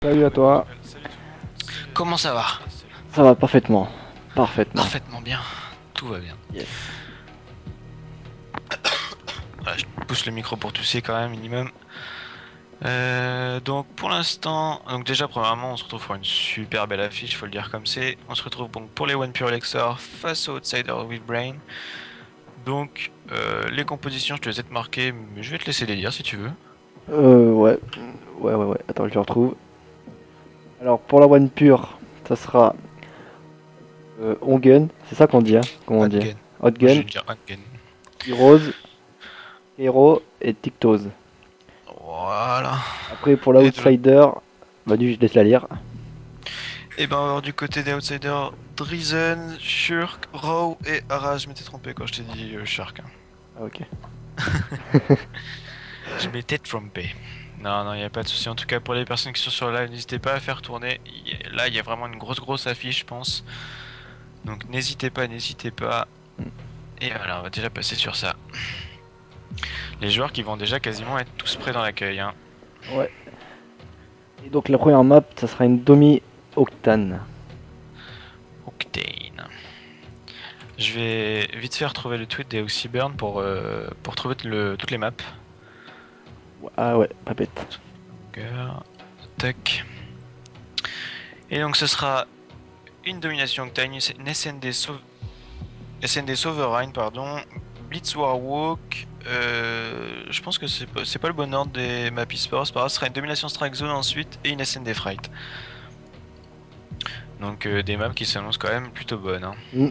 Salut à toi. Salut tout le monde. Comment ça va? Ça va parfaitement. Parfaitement. Parfaitement bien. Tout va bien. Yes. Voilà, je pousse le micro pour tousser quand même, minimum. Donc pour l'instant, donc déjà premièrement, on se retrouve pour une super belle affiche, faut le dire comme c'est. On se retrouve donc pour les One Pure Elixir face aux Outsider with Brain. Donc les compositions, je te les ai marquées, mais je vais te laisser les dire si tu veux. Ouais. Ouais. Attends, je le retrouve. Alors, pour la One Pure, ça sera Ongun. C'est ça qu'on dit, hein? Comment on dit? Hotgen. Moi je Hotgun, vais dire Hotgen. Heroes, Hero et Tictos. Voilà. Après, pour Et de l'autre. l'Outsider, Manu, je laisse la lire. Et ben alors du côté des Outsiders, Drizen, Shurk, Raw et Ara, je m'étais trompé quand je t'ai dit Shurk, hein. Ah, ok. Je m'étais trompé. Non, non, il n'y a pas de souci. En tout cas, pour les personnes qui sont sur live, n'hésitez pas à faire tourner. Là, il y a vraiment une grosse affiche, je pense. Donc, n'hésitez pas, n'hésitez pas. Et voilà, on va déjà passer sur ça. Les joueurs qui vont déjà quasiment être tous prêts dans l'accueil, hein. Ouais. Et donc, la première map, ça sera une Octane. Octane. Je vais vite faire trouver le tweet des Oxyburn pour trouver toutes les maps. Ah ouais, pas bête. Tac. Et donc, ce sera une domination Octane, une SND Sovereign, pardon, Blitz Warwalk, je pense que c'est pas le bon ordre des maps e-sport, c'est pas grave, ce sera une Domination Strike Zone ensuite et une SND Fright. Donc des maps qui s'annoncent quand même plutôt bonnes, hein. Mm.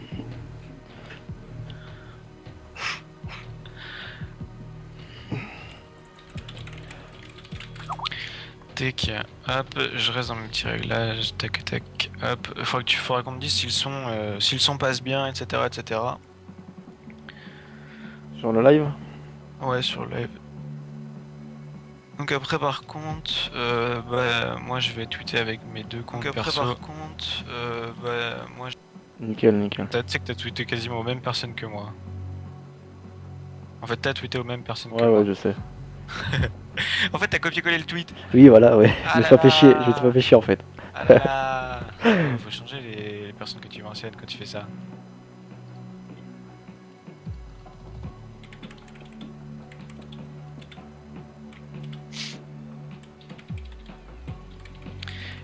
Tac, hop, je reste dans mes petits réglages, tac, hop, faudra qu'on me dise si le son passe bien, etc., etc. Sur le live? Ouais, sur live. Donc après par contre, moi je vais tweeter avec mes deux comptes perso. Nickel. Tu sais que t'as tweeté quasiment aux mêmes personnes que moi. En fait, t'as tweeté aux mêmes personnes que Ouais, moi. je sais. En fait, t'as copié-collé le tweet. Oui, voilà, ouais. Je Ah me là suis pas fait chier. Je me suis là. pas fait chier en fait. Ah là là. Faut changer les personnes que tu mentionnes quand tu fais ça.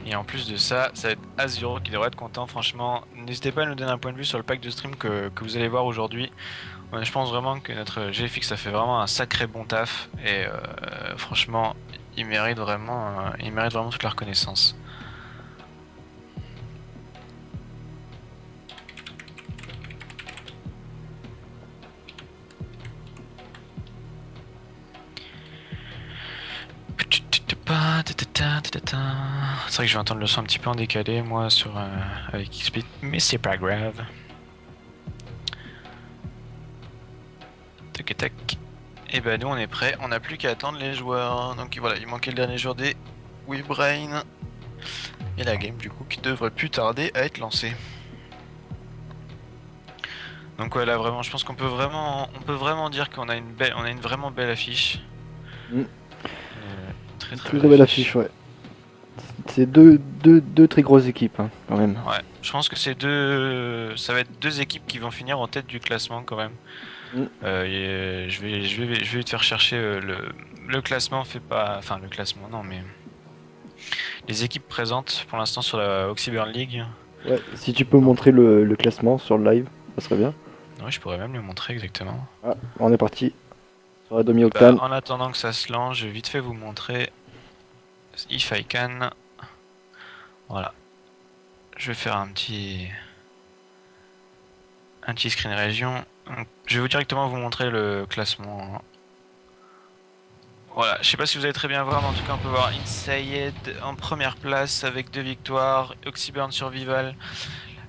Et en plus de ça, ça va être Azuro qui devrait être content. Franchement, n'hésitez pas à nous donner un point de vue sur le pack de stream que vous allez voir aujourd'hui. Je pense vraiment que notre GFX a fait vraiment un sacré bon taf. Et franchement, il mérite vraiment toute la reconnaissance. C'est vrai que je vais entendre le son un petit peu en décalé, moi, avec XSplit, mais c'est pas grave. Tac. Et bah nous on est prêts, on n'a plus qu'à attendre les joueurs. Donc voilà, il manquait le dernier jour des Webrain. Et la game du coup qui devrait plus tarder à être lancée. Donc ouais, là vraiment, je pense qu'on peut vraiment dire qu'on a on a une vraiment belle affiche. Mm. Très Très belle affiche, ouais. C'est deux très grosses équipes, hein, quand même. Ouais, je pense que ça va être deux équipes qui vont finir en tête du classement quand même. Mm. Je vais te faire chercher le classement, enfin le classement, non mais les équipes présentes pour l'instant sur la Oxyburn League. Ouais, si tu peux montrer le classement sur le live, ça serait bien. Ouais, je pourrais même le montrer exactement. Ah, on est parti sur la demi-octane. En attendant que ça se lance, je vais vite fait vous montrer if I can. Voilà. Je vais faire un petit screen région. Donc, je vais directement vous montrer le classement. Voilà, je sais pas si vous allez très bien voir, mais en tout cas on peut voir Inside en première place avec 2 victoires, Oxyburn Survival,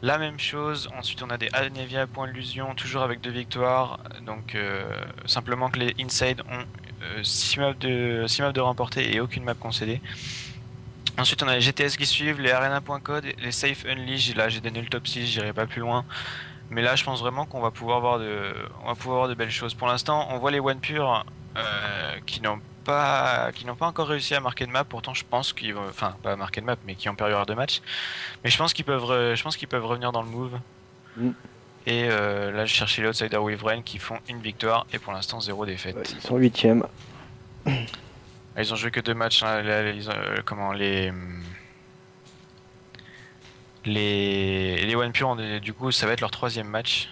la même chose. Ensuite on a des Anevia Point Illusion, toujours avec 2 victoires. Donc simplement que les Inside ont 6 maps de remportés et aucune map concédée. Ensuite on a les GTS qui suivent, les Arena.code, les Safe Unleash. Là j'ai donné le top 6, j'irai pas plus loin. Mais là je pense vraiment qu'on va pouvoir voir de belles choses. Pour l'instant on voit les One Pure qui n'ont pas encore réussi à marquer de map. Pourtant, je pense qu'ils vont, enfin pas marquer de map, mais qui ont perdu leurs 2 matchs. Mais je pense qu'ils peuvent, je pense qu'ils peuvent revenir dans le move. Mm. Et là, je cherchais les Outsiders Wivren qui font une victoire et pour l'instant 0 défaite. Ouais, ils sont 8ème. Ils ont joué que 2 matchs. Hein, comment les One Pure, du coup, ça va être leur 3e match.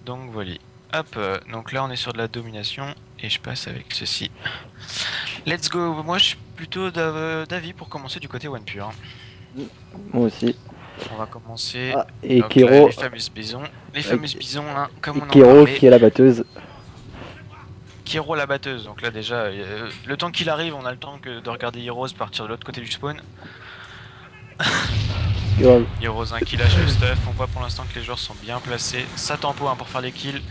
Donc voilà. Hop, donc là on est sur de la domination et je passe avec ceci. Let's go. Moi je suis plutôt d'avis pour commencer du côté One Pure. Moi aussi. On va commencer. Ah, et Donc, Kero. les fameuses bisons. Les fameuses bisons, hein, comme Et on en Kero parlait. qui est la batteuse. Kero la batteuse. Donc là déjà, le temps qu'il arrive, on a le temps de regarder Heroes partir de l'autre côté du spawn. Heroes qui lâche le stuff. On voit pour l'instant que les joueurs sont bien placés. Ça tempo hein, pour faire les kills.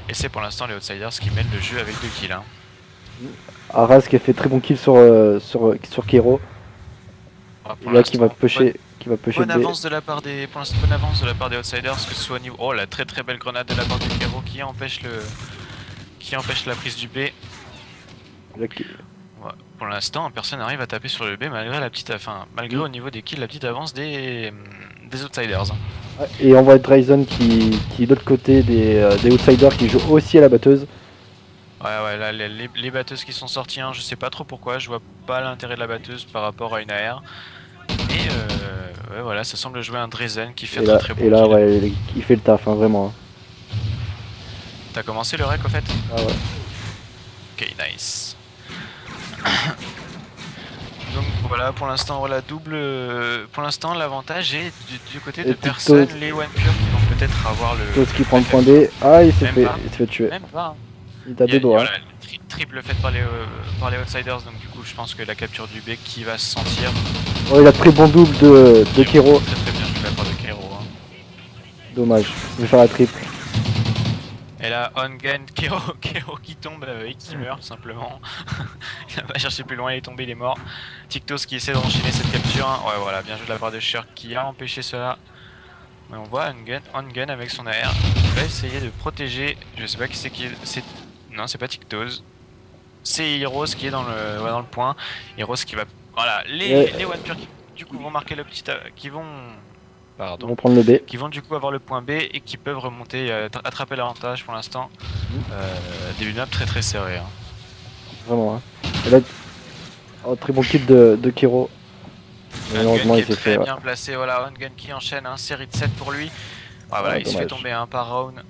Et c'est pour l'instant les Outsiders qui mènent le jeu avec 2 kills. Hein. Arras qui a fait très bon kill sur Kero. Et là qui va pusher. Bonne avance de la part des, pour l'instant, bonne avance de la part des Outsiders, que ce soit au niveau. Oh la très belle grenade de la part de Kero qui empêche la prise du B. Là, Ouais. Pour l'instant, personne n'arrive à taper sur le B malgré la petite, malgré au niveau des kills la petite avance des Outsiders. ouais, et on voit Drazen qui est de l'autre côté des Outsiders qui joue aussi à la batteuse. Ouais, là les batteuses qui sont sorties, hein, je sais pas trop pourquoi, je vois pas l'intérêt de la batteuse par rapport à une AR. Et ouais, voilà, ça semble jouer un Drazen qui fait très bon. Et là, kill. ouais, il fait le taf, hein, vraiment. T'as commencé le rec au fait? Ah ouais. Ok, nice. Donc voilà, pour l'instant, voilà, pour l'instant, l'avantage est du côté de personnes, les One Pure qui vont peut-être avoir le. Tous qui prend le point B. Ah, il s'est Même fait tuer. Même pas. Hein. Il t'a deux doigts. Voilà, triple fait par les Outsiders, donc du coup, je pense que la capture du B qui va se sentir. Oh, il a très bon double de Kero. Très bien joué de la part de Kero. Hein. Dommage, je vais faire la triple. Et là, on-gun, Kero qui tombe et qui meurt simplement. Il va chercher plus loin, il est tombé, il est mort. Tictos qui essaie d'enchaîner cette capture. Hein. Ouais, voilà, bien joué de la part de Shirk qui a empêché cela. Mais on voit on-gun avec son AR. Il va essayer de protéger. Je sais pas qui c'est qui. Non, c'est pas Tictos. C'est Heroes qui est dans le point. Heroes qui va. Voilà, les One Pure qui du coup vont marquer le petit. Qui vont. Pardon. Ils vont prendre le B. Qui vont du coup avoir le point B et qui peuvent remonter, attraper l'avantage pour l'instant. Début de map très serré. Hein. Vraiment. Hein. Et là, très bon kill de Kero. Malheureusement, il s'est fait. Bien placé, voilà, on-gun qui enchaîne, hein, série de 7 pour lui. Ah, voilà, il se fait tomber un par round.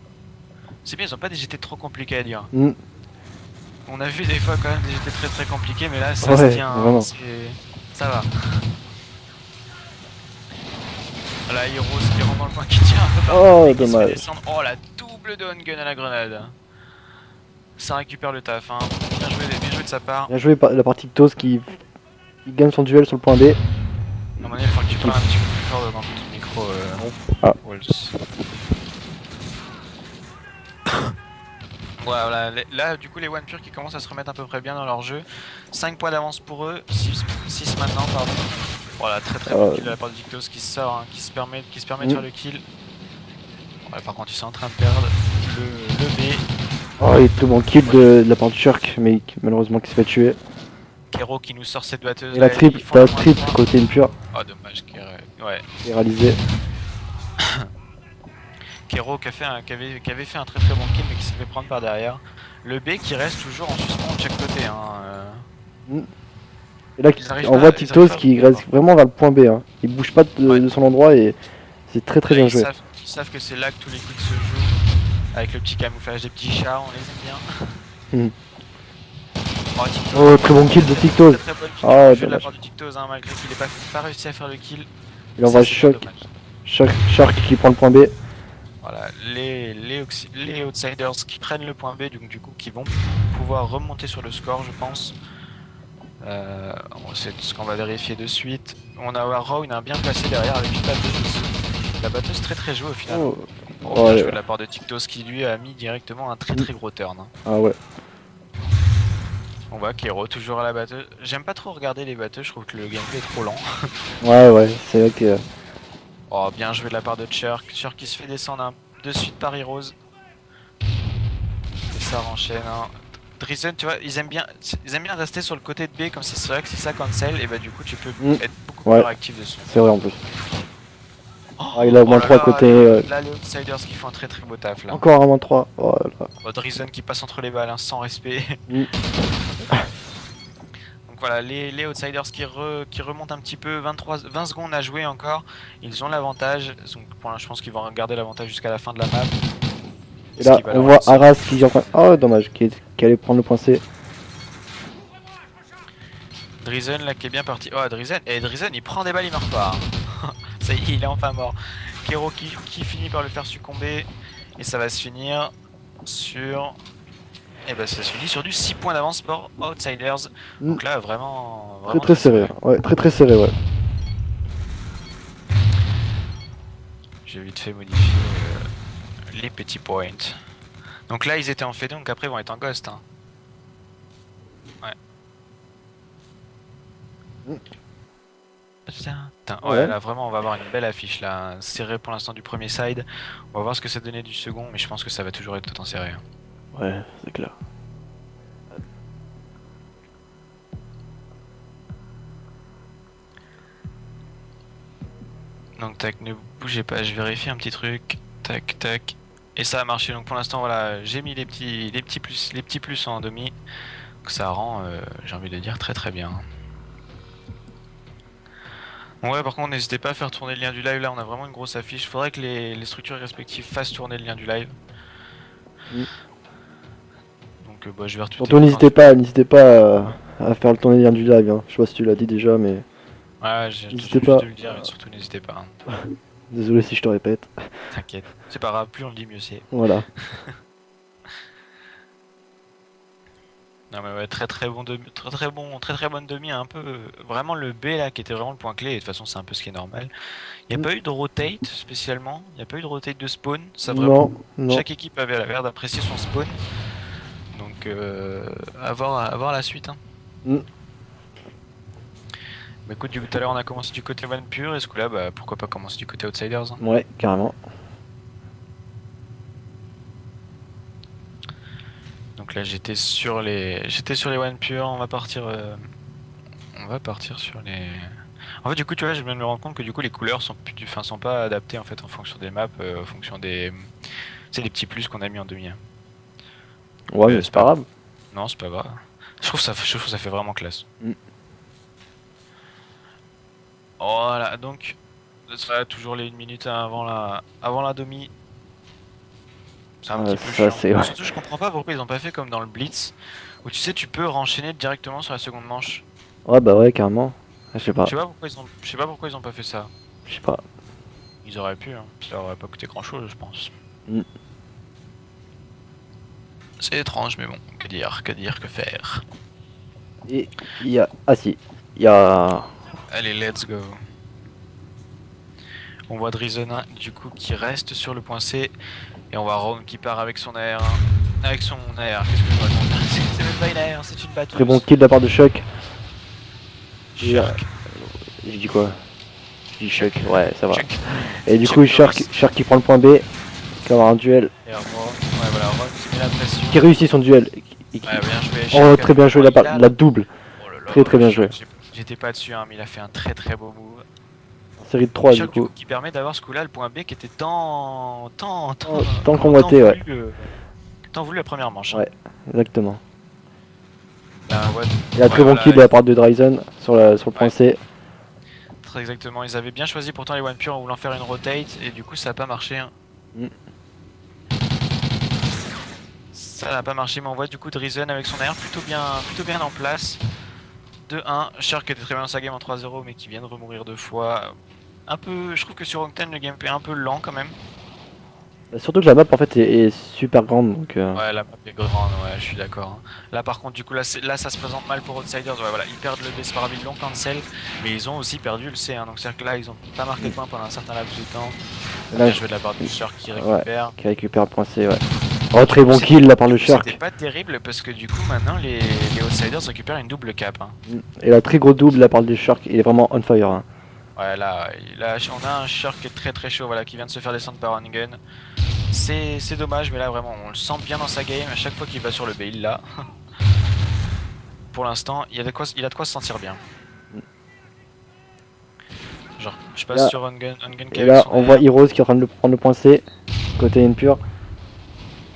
C'est bien, ils ont pas des GT trop compliqués à dire. Mm. On a vu des fois quand même des GT très compliqués, mais là ça se tient. Hein, ça va. Là, Heroes qui rentre dans le coin, qui tient un peu partout. Oh, dommage. Oh, la double de on-gun à la grenade. Ça récupère le taf, hein. Bien joué de sa part. Bien joué la partie Tictos qui gagne son duel sur le point B. Non, il faut que tu parles un petit peu plus fort dans ton micro. Voilà, là du coup les One Pure qui commencent à se remettre à peu près bien dans leur jeu. 5 points d'avance pour eux, 6 maintenant, pardon. Voilà, très bon kill de la part de Tictos qui sort, hein, qui se permet de faire le kill. Ouais, par contre ils sont en train de perdre le B. Oh, il est très bon kill de la part de Shirk, mais malheureusement qui se fait tuer. Kero qui nous sort cette batteuse. Et la triple côté Impure. Oh dommage, ouais. C'est réalisé. Kero qui avait fait un très bon kill mais qui s'est fait prendre par derrière. Le B qui reste toujours en suspens de chaque côté. Hein. Et là on voit Tictos qui reste vraiment vers le point B. Hein. Il bouge pas de son endroit et c'est très bien joué. Ils savent que c'est là que tous les kills se jouent. Avec le petit camouflage des petits chats, on les aime bien. Oh, très bon kill de Tictos. Très bonne kill de la part de Tictos, hein, malgré qu'il n'ait pas réussi à faire le kill. Il envoie Shark qui prend le point B. Voilà, les Outsiders qui prennent le point B, donc du coup qui vont pouvoir remonter sur le score, je pense. C'est ce qu'on va vérifier de suite. On a Rowan bien placé derrière avec une batteuse aussi. La batteuse très jouée au final. Bien joué de la part de Tictos qui lui a mis directement un très gros turn. Hein. Ah ouais. On voit Kero toujours à la batteuse. J'aime pas trop regarder les batteuses, je trouve que le gameplay est trop lent. ouais, c'est vrai que... Oh, bien joué de la part de Shirk. Shirk qui se fait descendre de suite par Heroes. ça renchaîne. Hein. Drizen, tu vois, ils aiment bien rester sur le côté de B, comme ça c'est vrai que si ça cancel, et bah du coup tu peux être beaucoup plus réactif dessus. C'est vrai en plus. Oh, Ah, il a au moins 3 côtés. Là, les Outsiders qui font un très beau taf là. Encore un moins 3. Oh là là. Oh, Drizen qui passe entre les balles, hein, sans respect. Donc voilà, les Outsiders qui remontent un petit peu, 20 secondes à jouer encore, ils ont l'avantage, donc pour l'instant je pense qu'ils vont garder l'avantage jusqu'à la fin de la map. Et là on voit Arras qui est en train... Oh dommage, qui allait prendre le point C. Drizen là qui est bien parti. Oh Drizen, et Drizen il prend des balles, il meurt pas. Hein. Ça y est, il est enfin mort. Kero qui finit par le faire succomber, et ça va se finir sur... Et bah ça se finit sur du 6 points d'avance pour Outsiders. Donc là vraiment très serré. Ouais, très serré, ouais. J'ai vite fait modifier les petits points. Donc là ils étaient en fait, donc après ils vont être en ghost. Hein. Ouais. Ouais, là vraiment on va avoir une belle affiche là, serré pour l'instant du premier side. On va voir ce que ça donnait du second, mais je pense que ça va toujours être autant serré. Hein. Ouais, c'est clair. Donc tac, ne bougez pas, je vérifie un petit truc. Tac, tac. Et ça a marché, donc pour l'instant voilà, j'ai mis les petits plus en demi. Donc ça rend, j'ai envie de dire, très bien. Bon, ouais, par contre n'hésitez pas à faire tourner le lien du live, là on a vraiment une grosse affiche. Faudrait que les structures respectives fassent tourner le lien du live. Donc bah, je vais retweeter. Surtout n'hésitez pas à faire le tourner le lien du live, hein. Je sais pas si tu l'as dit déjà mais... Ouais, j'ai n'hésitez pas pas. de le dire, mais surtout n'hésitez pas. Hein. Désolé si je te répète. T'inquiète, c'est pas grave, plus on le dit mieux c'est. Voilà. Non mais ouais, très bonne demi, un peu vraiment le B là qui était vraiment le point clé, et de toute façon c'est un peu ce qui est normal. Il n'y a pas eu de rotate spécialement, il n'y a pas eu de rotate de spawn, ça vraiment Non. chaque équipe avait l'air d'apprécier son spawn. Donc à voir la suite hein. Bah écoute, tout à l'heure on a commencé du côté One Pure, et ce coup là bah pourquoi pas commencer du côté Outsiders hein. Ouais, carrément. Donc là j'étais sur les One Pure, on va partir sur les... En fait du coup tu vois je viens de me rendre compte que du coup les couleurs sont pas adaptées en fait en fonction des maps, en fonction des... C'est les petits plus qu'on a mis en demi. Ouais mais c'est pas grave. Non c'est pas grave. Je trouve ça fait vraiment classe. Voilà donc ça va toujours les 1 minute avant la demi. C'est un petit peu chiant. Surtout je comprends pas pourquoi ils ont pas fait comme dans le Blitz, où tu sais tu peux renchaîner directement sur la seconde manche. Ouais bah ouais carrément. Je sais pas. Je sais pas pourquoi ils ont pas fait ça. Je sais pas. Ils auraient pu, hein. Ça aurait pas coûté grand chose je pense. C'est étrange mais bon, que dire, que faire. Et il y a... Ah si. Il y a... Allez let's go. On voit Drizona du coup qui reste sur le point C. Et on voit Rome qui part avec son air. Avec son air, qu'est-ce que je raconte? C'est même pas une air, c'est une batteuse. Très bon kill de la part de Chuck. Shark. J'ai dit quoi? J'ai dit Chuck, ouais ça va. Chuck. Et du coup Shark qui prend le point B, qui va avoir un duel. Et ouais voilà, Rome qui met la pression. Qui réussit son duel. Ouais, bien joué, oh très bien joué la double. Oh là très là, bien joué. J'étais pas dessus hein, mais il a fait un très beau move. Série de 3 Shark, du coup. Qui permet d'avoir ce coup là, le point B qui était tant convoité ouais. Tant voulu la première manche. Ouais, exactement. Ouais. Il y a un très bon kill de la part de Dryzen sur le point C. Très exactement, ils avaient bien choisi pourtant les One Pure en voulant faire une rotate et du coup ça a pas marché. Hein. Ça n'a pas marché mais on voit du coup Dryzen avec son air plutôt bien en place. 2-1, Shark était très bien dans sa game en 3-0 mais qui vient de remourir 2 fois. Un peu, je trouve que sur Octane le gameplay est un peu lent quand même. Surtout que la map en fait est super grande donc... Ouais la map est grande, ouais je suis d'accord. Là par contre du coup là ça se présente mal pour Outsiders, ouais, voilà, ils perdent le B par un long cancel, mais ils ont aussi perdu le C, hein, donc c'est-à-dire que là ils ont pas marqué de points pendant un certain laps de temps. Là je vais de la part du Shark qui récupère. Ouais, qui récupère le point C, ouais. Oh très bon kill de la part de Shark. C'était pas terrible parce que du coup maintenant les Outsiders récupèrent une double cap. Hein. Et la très gros double de la part de Shark, il est vraiment on fire. Hein. Ouais là on a un Shark qui est très chaud, voilà, qui vient de se faire descendre par Ongen. C'est dommage, mais là vraiment on le sent bien dans sa game. À chaque fois qu'il va sur le B, il l'a. Pour l'instant, il a de quoi se sentir bien. Genre, je passe Là, sur Ongun qui et est avec là, son on voit R. Heroes qui est en train de prendre le point C, côté Impure.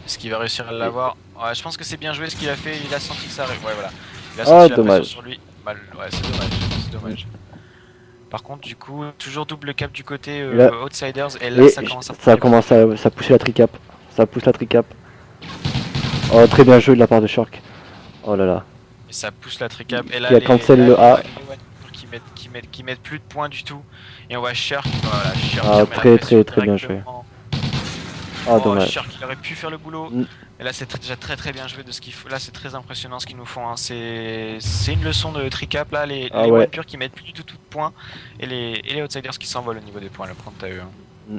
Est-ce qu'il va réussir à Et- l'avoir? Ouais, je pense que c'est bien joué ce qu'il a fait. Il a senti que ça arrive. Ouais, voilà. Il a Ah, senti la pression dommage. sur lui. Mal. Ouais, c'est dommage. C'est dommage. Par contre, du coup, toujours double cap du côté Et là, Outsiders. Et là, et ça commence à prendre ça des points. commence à ça pousse la tricap. Ça pousse la tricap. Oh, très bien joué de la part de Shark. Oh là là. Et ça pousse la tricap. Et Qui là, a cancel le A. les one qui mettent plus de points du tout. Et on voit Shirk. Voilà, Shirk qui Ah, remet la pression très bien joué. directement. Ah, Oh, dommage. Shirk, il aurait pu faire le boulot. Mm. Et là, c'est déjà très bien joué de ce qu'il faut. Là, c'est très impressionnant ce qu'ils nous font. Hein. C'est une leçon de tricap. Là, Ah les ouais. one pure qui mettent plus du tout de points. Et les outsiders qui s'envolent au niveau des points. Le prendre t'as eu. Hein. Mm.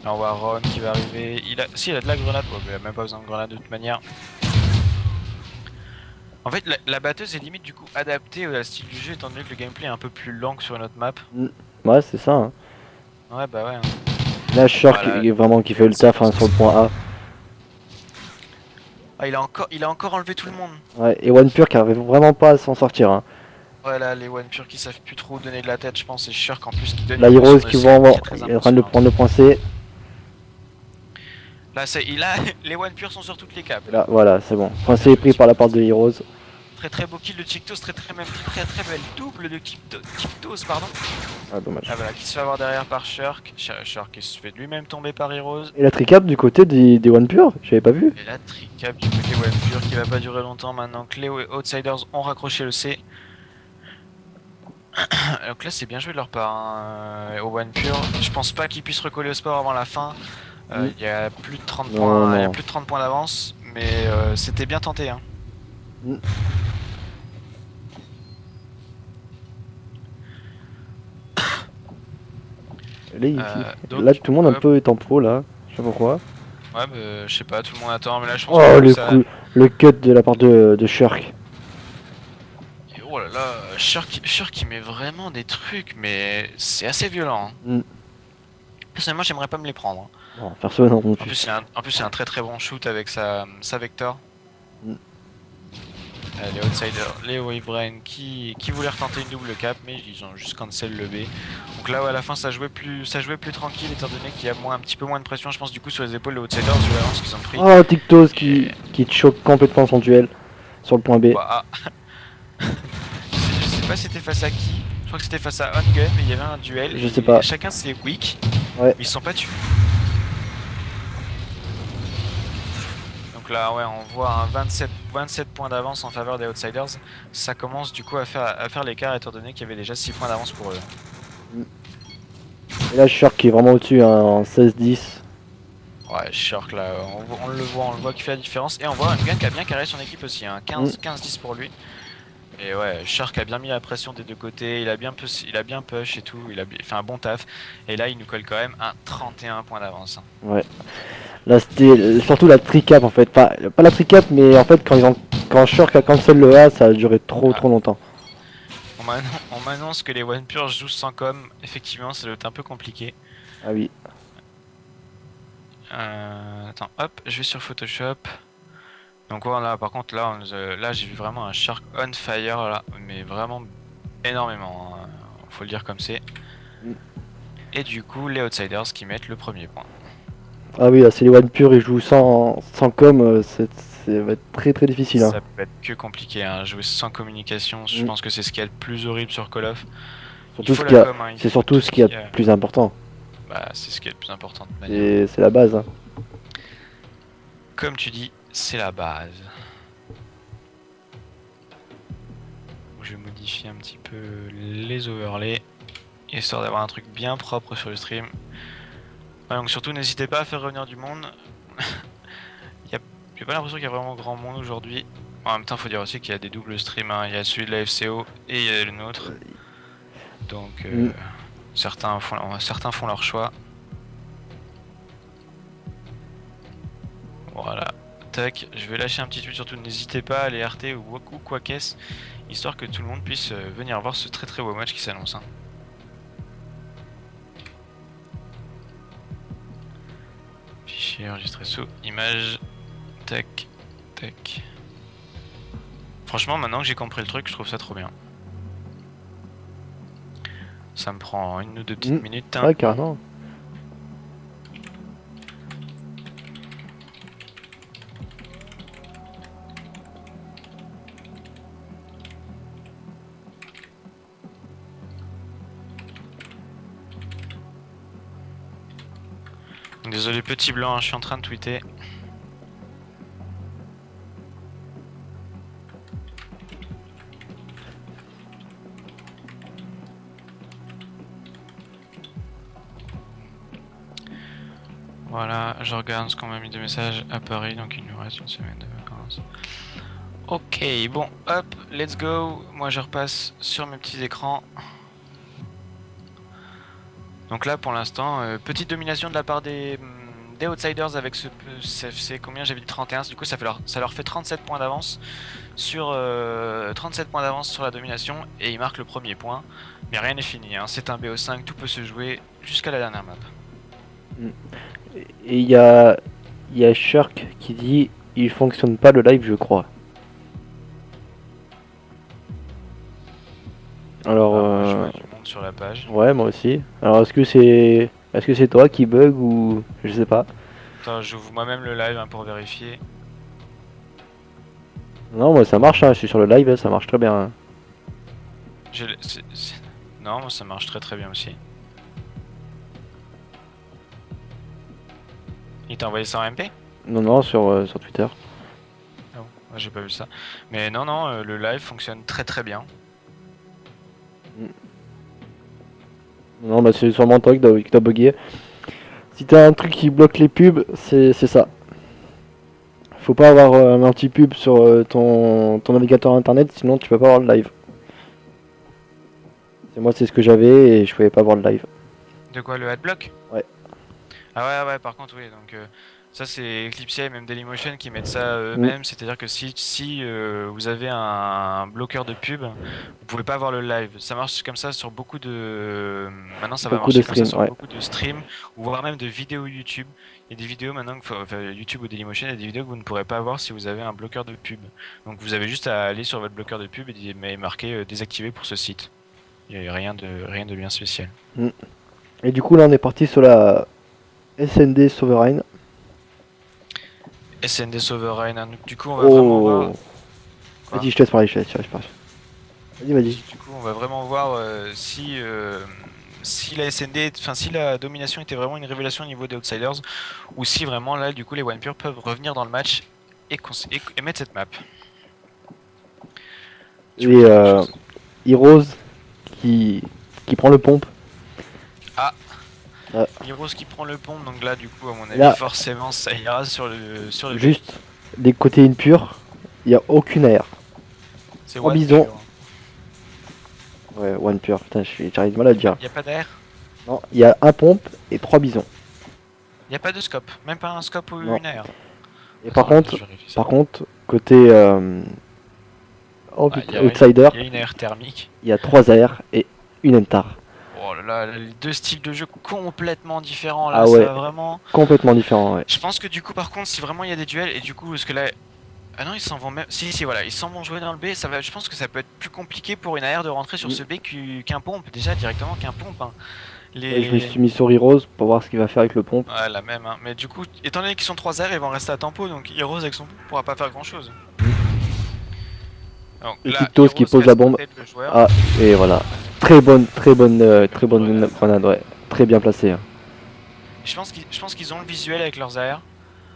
Là, on voit Ron qui va arriver. Si, il a de la grenade. Ouais, mais il a même pas besoin de grenade de toute manière. En fait, la batteuse est limite du coup adaptée au style du jeu, étant donné que le gameplay est un peu plus lent que sur une autre map. Ouais, c'est ça. Hein. Ouais, bah ouais. Hein. Là, Shark Voilà. est vraiment qui fait le taf hein, sur le point A. Ah, il a encore enlevé tout le monde. Ouais, et OnePure qui arrive vraiment pas à s'en sortir. Hein. Voilà, les one pure qui savent plus trop donner de la tête, je pense, et Shirk en plus qui donne La une Heroes leçon de qui skill va très il est en train de impressionnante. prendre le point C. Là, les one pure sont sur toutes les caps. Là, voilà, c'est bon. Point C est pris par la part de Heroes. Très beau kill de Tiktos, très belle double de Tiktos, pardon. Ah, dommage. Ah voilà, qui se fait avoir derrière par Shirk. Shirk qui se fait lui-même tomber par Heroes. Et la tricap du côté des OnePure, j'avais pas vu. Et la tricap du côté one pure qui va pas durer longtemps maintenant que les Outsiders ont raccroché le C. Donc là c'est bien joué de leur part hein, au One Pure. Je pense pas qu'ils puissent recoller au sport avant la fin. Il y a plus de 30 points, il y a plus de 30 points d'avance, mais c'était bien tenté. Hein. Mm. Là, Donc, là, tout le monde un peu est en pro là. Je sais pas pourquoi. Ouais, bah, je sais pas, tout le monde attend, mais là je pense Oh, que le ça. coup, le cut de la part de Shirk. Et oh là là, Shirk il met vraiment des trucs, mais c'est assez violent. Hein. Mm. Personnellement, j'aimerais pas me les prendre. Hein. Non, perso, non. En plus, c'est un très bon shoot avec sa Vector. Mm. Les Outsiders, les Wavebrain qui voulaient retenter une double cap, mais ils ont juste cancel le B. Donc là, ouais, à la fin, ça jouait plus tranquille, étant donné qu'il y a un petit peu moins de pression, je pense, du coup, sur les épaules des Outsiders, du l'avance qu'ils ont pris. Oh, Tiktos qui choque complètement son duel sur le point B. Bah, je sais pas c'était face à qui. Je crois que c'était face à Ongun, mais il y avait un duel. Je sais pas. Chacun ses weak. Ouais. Ils se sont pas tués. Donc là, ouais, on voit un 27 points d'avance en faveur des Outsiders. Ça commence du coup à faire l'écart, étant donné qu'il y avait déjà 6 points d'avance pour eux. Et là, Shirk qui est vraiment au-dessus hein, en 16-10. Ouais, Shark là, on le voit qui fait la différence. Et on voit Ongun qui a bien carré son équipe aussi, hein. 15-10 pour lui. Et ouais, Shark a bien mis la pression des deux côtés, il a bien push et tout, il a fait un bon taf. Et là, il nous colle quand même un 31 points d'avance. Hein. Ouais. Là, c'était surtout la tricap en fait. Pas la tricap, mais en fait, quand Shark a cancel le A, ça a duré trop longtemps. On m'annonce que les One Pure jouent sans com. Effectivement, ça doit être un peu compliqué. Ah oui. Attends, hop, je vais sur Photoshop. Donc voilà, par contre là, là j'ai vu vraiment un Shark on fire là, mais vraiment énormément, hein. Faut le dire comme c'est. Et du coup, les Outsiders qui mettent le premier point. Ah oui, là, c'est les One Pure, ils jouent sans com, ça va être très difficile. Hein. Ça peut être que compliqué, hein. Jouer sans communication, je pense que c'est ce qui est le plus horrible sur Call of. C'est surtout ce qui est le plus important. Bah, c'est ce qui est le plus important de manière. C'est la base. Hein. Comme tu dis, c'est la base. Je vais modifier un petit peu les overlays, histoire d'avoir un truc bien propre sur le stream. Ouais, donc surtout n'hésitez pas à faire revenir du monde. J'ai pas l'impression qu'il y a vraiment grand monde aujourd'hui. En même temps, faut dire aussi qu'il y a des doubles streams, hein. Il y a celui de la FCO et il y a le nôtre. Donc certains font leur choix. Voilà. Tac, je vais lâcher un petit tweet, surtout n'hésitez pas à aller RT ou quoi qu'est-ce, histoire que tout le monde puisse venir voir ce très beau match qui s'annonce. Hein. Fichier enregistré sous image. Tac, tac. Franchement, maintenant que j'ai compris le truc, je trouve ça trop bien. Ça me prend 1 ou 2 petites minutes. Hein. Ouais, carrément. Désolé petit blanc, hein, je suis en train de tweeter. Voilà, je regarde ce qu'on m'a mis de messages à Paris, donc il nous reste une semaine de vacances. Ok, bon, hop, let's go. Moi je repasse sur mes petits écrans. Donc là pour l'instant, petite domination de la part des Outsiders avec ce c'est combien j'avais dit 31, du coup ça leur fait 37 points d'avance sur 37 points d'avance sur la domination et ils marquent le premier point. Mais rien n'est fini, hein. C'est un BO5, tout peut se jouer jusqu'à la dernière map. Et il y a Shirk qui dit il fonctionne pas le live, je crois. Alors je vois du monde sur la page. ouais, moi aussi. Alors est-ce que c'est toi qui bug ou je sais pas. Attends, j'ouvre moi-même le live hein, pour vérifier. Non, moi ça marche, hein. Je suis sur le live, hein, ça marche très bien. Hein. Non, moi ça marche très bien aussi. Il t'a envoyé ça en MP? Non, sur Twitter. Ah bon, moi, j'ai pas vu ça. Mais non, le live fonctionne très bien. Non, bah c'est sûrement toi qui dois bugger. Si t'as un truc qui bloque les pubs, c'est ça. Faut pas avoir un anti-pub sur ton navigateur internet, sinon tu peux pas voir le live. Moi, c'est ce que j'avais et je pouvais pas voir le live. De quoi, le adblock? Ouais. Ah ouais, par contre, oui, donc ça c'est Eclipse et même Dailymotion qui mettent ça eux-mêmes, c'est-à-dire que si vous avez un bloqueur de pub, vous pouvez pas voir le live. Ça marche comme ça sur beaucoup de... Maintenant ça va marcher comme ça sur beaucoup de streams, ou voire même de vidéos YouTube. Il y a des vidéos maintenant, YouTube ou Dailymotion, il y a des vidéos que vous ne pourrez pas voir si vous avez un bloqueur de pub. Donc vous avez juste à aller sur votre bloqueur de pub et marquer désactivé pour ce site. Il n'y a rien de bien spécial. Et du coup là on est parti sur la SND Sovereign. SND Sovereign, hein. Du coup on va vraiment voir... Vas-y, je te laisse parler, Vas-y. Du coup on va vraiment voir si la SND, enfin si la domination était vraiment une révélation au niveau des Outsiders, ou si vraiment là du coup les OnePure peuvent revenir dans le match et mettre cette map. Et Heroes qui prend le pompe. Heroes qui prend le pont, donc là du coup à mon avis là, forcément ça ira sur le juste des côtés impurs, il n'y a aucune AR. C'est One Bison. Pure. Ouais, One Pure, putain j'arrive mal à le dire. Il n'y a pas d'AR? Non, il y a un pompe et 3 bisons. Il n'y a pas de scope, même pas un scope ou non. une AR. Et par contre, côté Outsider, il y a une AR thermique. Il y a 3 AR et une MTAR. Oh là là, les deux styles de jeu complètement différents là, ah ouais, ça va vraiment... complètement différent, ouais. Je pense que du coup par contre si vraiment il y a des duels et du coup parce que là... Ah non ils s'en vont même... Si voilà, ils s'en vont jouer dans le B, ça va... je pense que ça peut être plus compliqué pour une AR de rentrer sur ce B qu'un pompe, déjà directement qu'un pompe. Hein. Ouais, je me suis mis sur Heroes pour voir ce qu'il va faire avec le pompe. Ouais la même, hein. Mais du coup, étant donné qu'ils sont 3 AR, ils vont rester à tempo, donc Heroes avec son pompe pourra pas faire grand chose. Donc, et Tictos qui pose la bombe. Ah, et voilà. Très bonne grenade, ouais. Très bien placée. Hein. Je pense qu'ils ont le visuel avec leurs AR.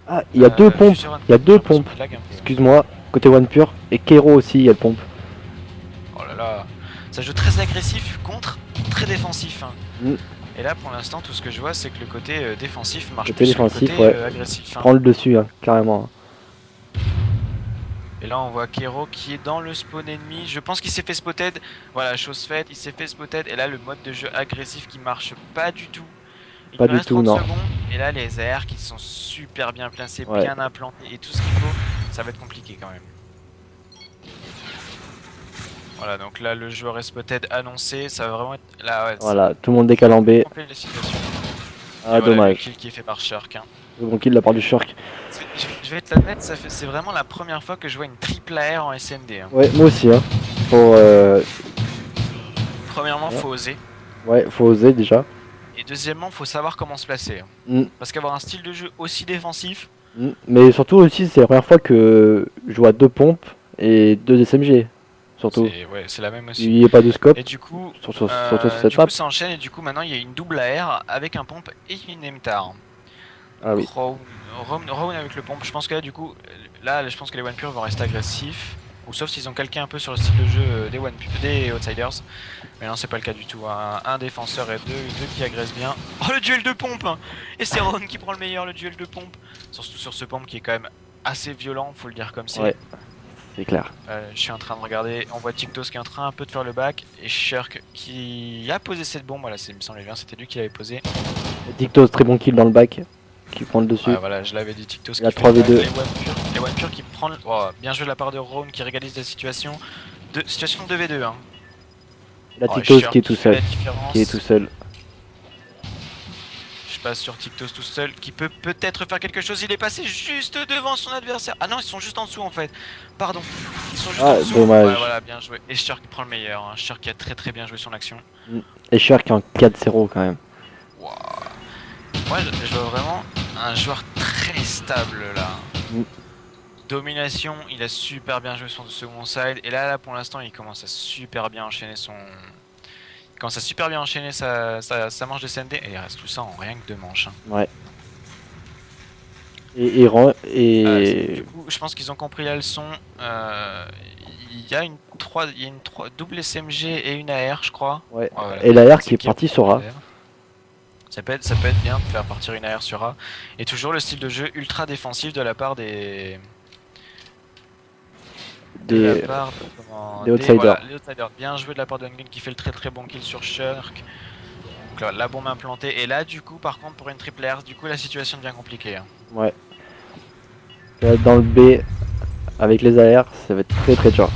Ah, il y a deux pompes. Il y a deux pompes. Excuse-moi, côté One Pure. Et Kero aussi, il y a le pompe. Oh là là. Ça joue très agressif contre très défensif. Hein. Et là, pour l'instant, tout ce que je vois, c'est que le côté défensif marche plus que le côté agressif. Hein. Prends le dessus, hein, carrément. Et là on voit Kero qui est dans le spawn ennemi, je pense qu'il s'est fait spotted, voilà chose faite, il s'est fait spotted et là le mode de jeu agressif qui marche pas du tout. Il pas du tout, non. Secondes, et là les AR qui sont super bien placés, bien implantés et tout ce qu'il faut, ça va être compliqué quand même. Voilà donc là le joueur est spotted annoncé, ça va vraiment être... Là, ouais, voilà, tout le monde décale en B. Ah dommage. Le kill qui est fait par Shark. Hein. Bon kill de la part du Shirk. Je vais te l'admettre, c'est vraiment la première fois que je vois une triple AR en SND. Hein. Ouais, moi aussi, hein. Pour, Premièrement, voilà. faut oser. Ouais, faut oser déjà. Et deuxièmement, faut savoir comment se placer. Hein. Mm, Parce qu'avoir un style de jeu aussi défensif, mm. Mais surtout aussi, c'est la première fois que je vois 2 pompes et 2 SMG. Surtout. c'est la même aussi. Il n'y a pas de scope, Et du coup, surtout sur cette map. ça enchaîne et du coup maintenant il y a une double AR avec un pompe et une MTAR. Ah Donc oui. Roam avec le pompe. Je pense que là du coup, là je pense que les One Pure vont rester agressifs. Ou sauf s'ils ont calqué un peu sur le style de jeu des Outsiders. Mais non, c'est pas le cas du tout. Un défenseur et deux qui agressent bien. Oh, le duel de pompe hein. Et c'est Ron qui prend le meilleur, le duel de pompe. Surtout sur ce pompe qui est quand même assez violent, faut le dire comme c'est. Ouais, c'est clair. Je suis en train de regarder, on voit Tiktos qui est en train un peu de faire le back. Et Shirk qui a posé cette bombe, voilà, il me semblait bien, c'était lui qui l'avait posé. Dictos, très bon kill dans le back. Qui prend le dessus. Ouais, voilà, je l'avais dit, Tiktos Il a qui fait le back. 3v2. Les One Pure qui prend le... Oh, bien joué de la part de Ron qui régalise la situation. Situation 2v2 hein. La Oh, Dictos Shirk qui est tout fait la seul. différence. Qui est tout seul. Je passe sur Tiktos tout seul, qui peut peut-être faire quelque chose. Il est passé juste devant son adversaire. Ah non, ils sont juste en dessous en fait. Pardon. Ils sont juste en dessous. Dommage. Ouais, voilà, bien joué. Et Shirk prend le meilleur. Hein. Shirk qui a très bien joué son action. Et Shirk en 4-0 quand même. Wow. Moi, je vois vraiment un joueur très stable là. Domination, il a super bien joué son second side. Et là pour l'instant, il commence à super bien enchaîner son. Il commence à super bien enchaîner sa manche de SND. Et il reste tout ça en rien que 2 manches. Hein. Ouais. Et Du coup, je pense qu'ils ont compris la leçon. Il y a une double SMG et une AR, je crois. ouais. Voilà. Et l'AR qui est parti sur A. Ça peut être bien de faire partir une AR sur A. Et toujours le style de jeu ultra défensif de la part des outsiders. Voilà, les outsiders. Bien joué de la part de Ungen qui fait le très bon kill sur Shirk. Donc là, la bombe implantée. Et là, du coup, par contre, pour une triple R, du coup, la situation devient compliquée. Hein. Ouais. Dans le B, avec les AR, ça va être très dur.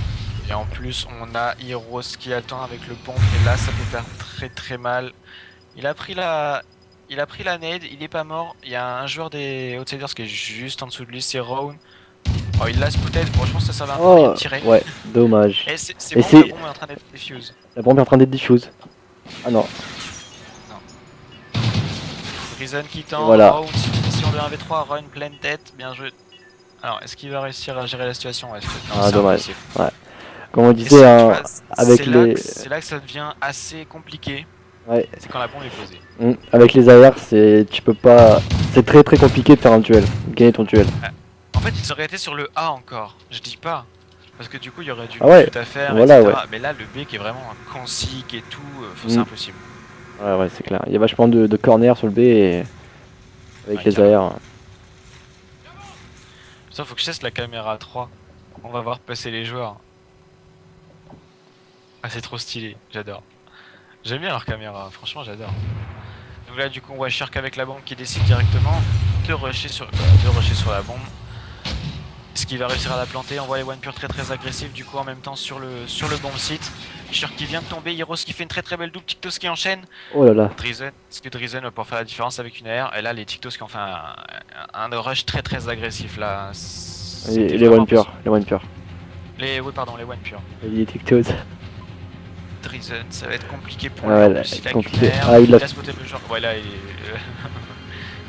Et en plus, on a Heroes qui attend avec le pompe. Et là, ça peut faire très mal. Il a pris la nade, il est pas mort. Il y a un joueur des Outsiders qui est juste en dessous de lui, c'est Rowan. Oh, il l'a spotted. Bon, je pense que ça servait un peu à tirer. Ouais, dommage. Et c'est bon, la bombe est en train d'être diffuse. La bombe est en train d'être diffuse. Ah non. Reason qui tente. Voilà. Rowan, si on veut un V3, Run pleine tête, bien joué. Alors, est-ce qu'il va réussir à gérer la situation? Ouais, ah, dommage. Ouais. Comme on disait, hein, avec les. C'est là que ça devient assez compliqué. Ouais. C'est quand la bombe est posée. Avec les AR, tu peux pas. C'est très compliqué de faire un duel, gagner ton duel. En fait, ils auraient été sur le A encore. Je dis pas. Parce que du coup, il y aurait du tout à faire, voilà, etc. ouais. Mais là, le B qui est vraiment concis et tout, c'est impossible. Ouais, c'est clair. Il y a vachement de corner sur le B et avec les AR. Ça, faut que je teste la caméra 3. On va voir passer les joueurs. Ah, c'est trop stylé, j'adore. J'aime bien leur caméra, franchement, j'adore. Donc là, du coup, on voit Shirk avec la bombe qui décide directement de rusher sur la bombe. Est-ce qu'il va réussir à la planter? On voit les One Pure très agressifs du coup en même temps sur le bomb site. Shirk qui vient de tomber, Heroes qui fait une très belle double, Tiktos qui enchaîne. Oh là là. Drizen, est-ce que Drizen va pouvoir faire la différence avec une AR? Et là les Tiktos qui ont fait un rush très agressif là. Les One Pure, les One Pure. Les One Pure. Les Tiktos. Drizen, ça va être compliqué pour lui. Il a compliqué. Il a spoté le genre. Ouais là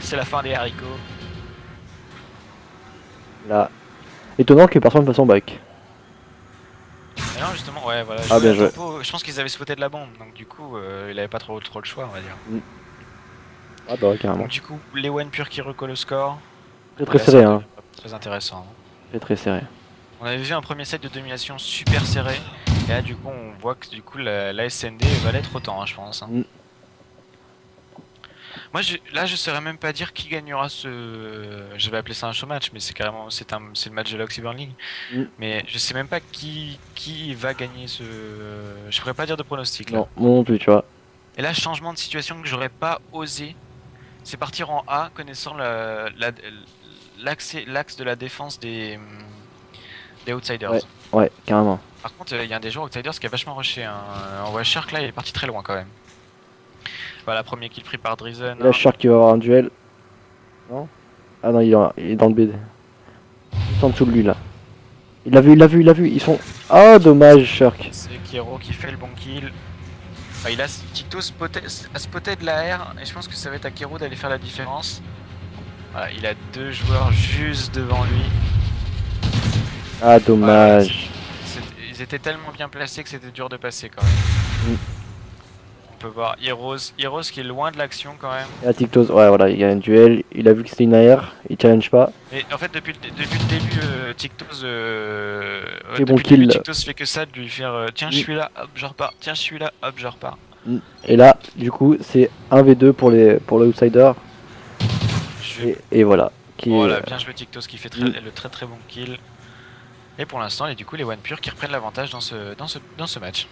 c'est la fin des haricots. Là. Étonnant que personne ne fasse son back. Mais non justement, ouais voilà. Bien joué. Je pense qu'ils avaient spoté de la bombe, donc du coup il avait pas trop le choix on va dire. Ah bah carrément. Donc du coup les One Pure qui recollent le score. Très serré hein. Très intéressant. Très serré. On avait vu un premier set de domination super serré. Et là du coup on voit que du coup la SND va l'être autant hein, je pense. Hein. Moi je saurais même pas dire qui gagnera ce. Je vais appeler ça un show match, mais c'est carrément c'est le match de la Oxyburn League. Mais je sais même pas qui va gagner ce. Je pourrais pas dire de pronostic là. Non, moi non plus tu vois. Et là changement de situation que j'aurais pas osé. C'est partir en A connaissant l'axe de la défense des Outsiders. Ouais, carrément. Par contre il y a un des joueurs Outsiders qui a vachement rushé. Hein. On voit Shark là il est parti très loin quand même. Voilà, premier kill pris par Drizen. Là, Shark qui va avoir un duel. Non? Ah non, il est dans le BD. Juste en dessous de lui là. Il l'a vu, ils sont... Ah dommage Shirk. C'est Kero qui fait le bon kill. Bah, il a Tito a spoté de la R et je pense que ça va être à Kero d'aller faire la différence. Voilà, il a 2 joueurs juste devant lui. Ah dommage. Ils étaient tellement bien placés que c'était dur de passer quand même. Mm. On peut voir Heroes qui est loin de l'action quand même. Et à Tictos, ouais voilà, il y a un duel, il a vu que c'était une AR, il challenge pas. Mais en fait depuis le début Tictos Et bon depuis le début, kill. Tictos fait que ça de lui faire tiens je suis là, hop je repars, tiens je suis là, hop je repars. Et là, du coup, c'est 1v2 pour l'outsider. Et voilà. Voilà, bien joué Tictos qui fait le très très bon kill. Et pour l'instant, et du coup les One Pure qui reprennent l'avantage dans ce match.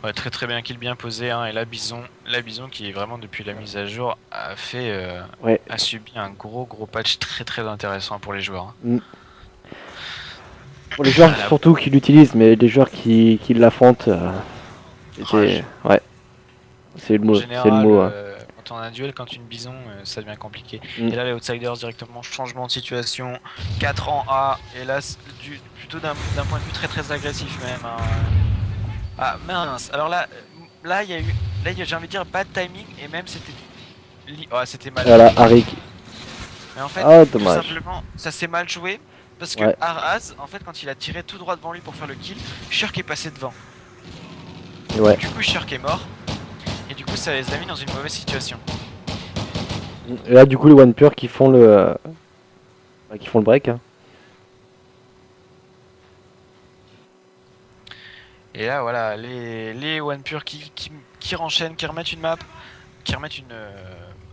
Ouais, très très bien kill, bien posé, hein. Et la Bison qui est vraiment depuis la mise à jour a subi un gros patch très très intéressant pour les joueurs. Pour les joueurs surtout qui l'utilisent, mais les joueurs qui l'affrontent, ouais, c'est le mot. Général, c'est le mot. Quand on a un duel, quand une Bison, ça devient compliqué. Et là les Outsiders directement changement de situation, 4 en A, et là plutôt d'un point de vue très très agressif même. Hein. Ah mince, alors là il y a eu, j'ai envie de dire bad timing et même c'était mal. Voilà, Arik. Mais en fait, tout dommage. simplement, ça s'est mal joué parce que Araz, en fait, quand il a tiré tout droit devant lui pour faire le kill, Shirk est passé devant. Ouais. Du coup, Shirk est mort et du coup, ça les a mis dans une mauvaise situation. Et là, du coup, les One Pure qui font le break. Hein. Et là, voilà, les One Pure qui renchaînent, qui remettent une map, qui remettent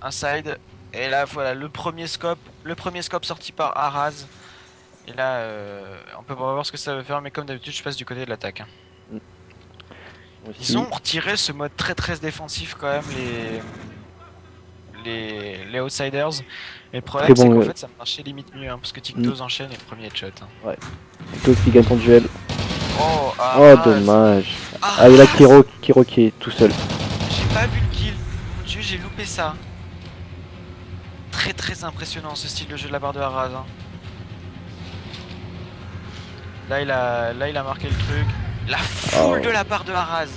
un side. Et là, voilà, le premier scope sorti par Araz. Et là, on peut voir ce que ça va faire, mais comme d'habitude, je passe du côté de l'attaque. Hein. Ils ont retiré ce mode très très défensif quand même, les Outsiders. Et le problème, c'est qu'en fait, ça marchait limite mieux, hein, parce que Tictos enchaîne et le premier headshot. Hein. Ouais. Tictos qui gagne son duel. Oh, dommage. Ah, et là, Kero qui est tout seul. J'ai pas vu le kill. Mon dieu, j'ai loupé ça. Très très impressionnant ce style de jeu de la part de Araz. Hein. Là, il a marqué le truc. La foule de la part de Araz.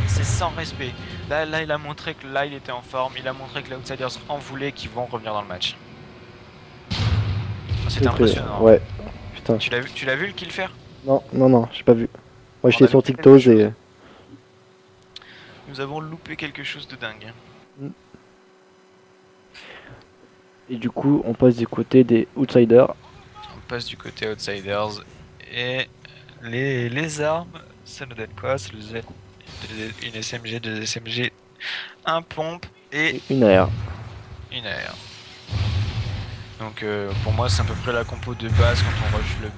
C'est sans respect. Là, il a montré que là, il était en forme. Il a montré que les Outsiders en voulaient, qu'ils vont revenir dans le match. C'était impressionnant. Ouais. Putain. Tu l'as vu le kill faire? Non, j'ai pas vu. Moi, j'étais sur Tictos et... Nous avons loupé quelque chose de dingue. Et du coup, on passe du côté des Outsiders. On passe du côté Outsiders. Et les armes, ça nous donne quoi? Ça nous donne une SMG, 2 SMG, un pompe et une AR. Une AR. Donc pour moi c'est à peu près la compo de base quand on rush le B.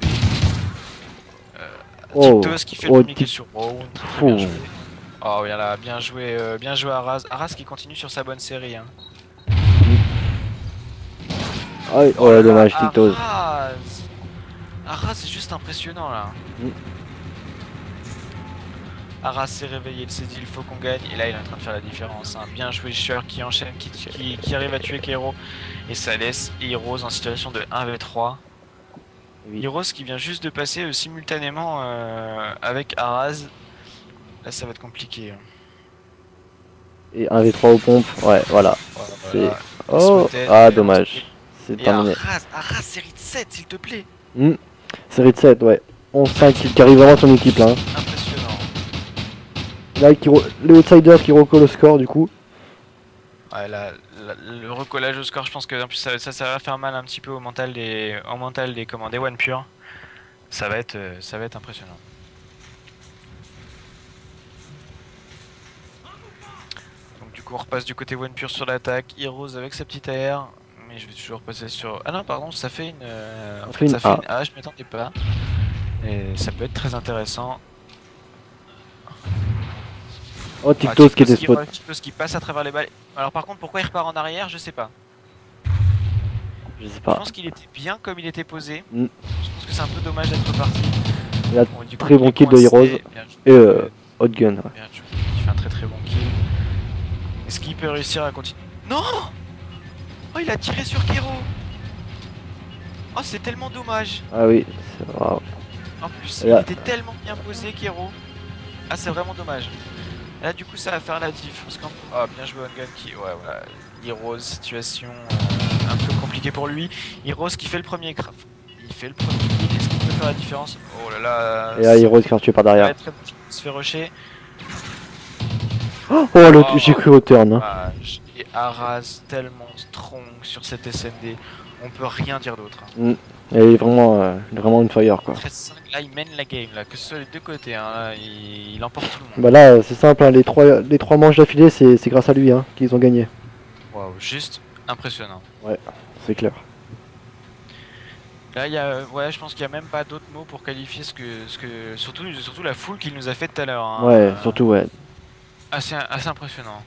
Tictos qui fait le premier kill sur Round, très bien joué. Oh voilà, bien joué Araz. Araz qui continue sur sa bonne série. Hein. Oh dommage Tictos. Araz c'est juste impressionnant là. Araz s'est réveillé, il s'est dit il faut qu'on gagne et là il est en train de faire la différence. Hein. Bien joué Shirk qui enchaîne, qui arrive à tuer Kero et ça laisse Heroes en situation de 1v3. Heroes qui vient juste de passer simultanément avec Araz. Là ça va être compliqué. Hein. Et 1v3 aux pompes, ouais voilà. Voilà. Oh, dommage. C'est terminé. Araz série de 7 s'il te plaît. Série de 7, ouais. 11-5 qui arrive vraiment à son équipe là. Hein. Impressionnant. Là, les Outsiders qui recollent le score du coup. Ouais, le recollage au score, je pense que en plus, ça va faire mal un petit peu au mental des One Pure. Ça va être impressionnant. Donc du coup, on repasse du côté One Pure sur l'attaque. Heroes avec sa petite AR. Mais je vais toujours passer sur... Ah non, pardon, ça fait une... une A, je m'attendais pas. Et ça peut être très intéressant. Oh, Tictos qui était spot. Tictos qui passe à travers les balles. Alors par contre, pourquoi il repart en arrière, je sais pas. Je sais pas. Je pense qu'il était bien comme il était posé. Je pense que c'est un peu dommage d'être reparti. Il a très bon kill de Heroes. Et Hotgun. Ouais. Il fait un très très bon kill. Est-ce qu'il peut réussir à continuer? Non! Oh, il a tiré sur Kero. Oh, c'est tellement dommage. Ah oui, waouh. En plus, Et là- il était tellement bien posé, Kero. Ah, c'est vraiment dommage. Et là, du coup, ça va faire la diff. Parce qu'en... Oh, bien joué, Ongun qui... Ouais, voilà. Heroes, situation un peu compliquée pour lui. Heroes qui fait le premier craft. Il fait le premier kill. Est-ce qu'il peut faire la différence? Oh là là. Et là, Heroes qui est tué par Ça va derrière. être très bon. Il se fait rusher. Oh, Oh, j'ai cru au turn. Hein. Et Arras tellement strong sur cette SND. On peut rien dire d'autre. Il est vraiment une fire quoi. 13-5, là il mène la game, là, que ce soit les deux côtés, hein, là, il emporte tout le monde. Bah là, c'est simple, hein, les trois manches d'affilée, c'est grâce à lui hein, qu'ils ont gagné. Waouh, juste impressionnant. Ouais, c'est clair. Là, il y a, ouais, je pense qu'il n'y a même pas d'autres mots pour qualifier surtout la foule qu'il nous a fait tout à l'heure. Hein, Ouais, surtout, ouais. assez impressionnant.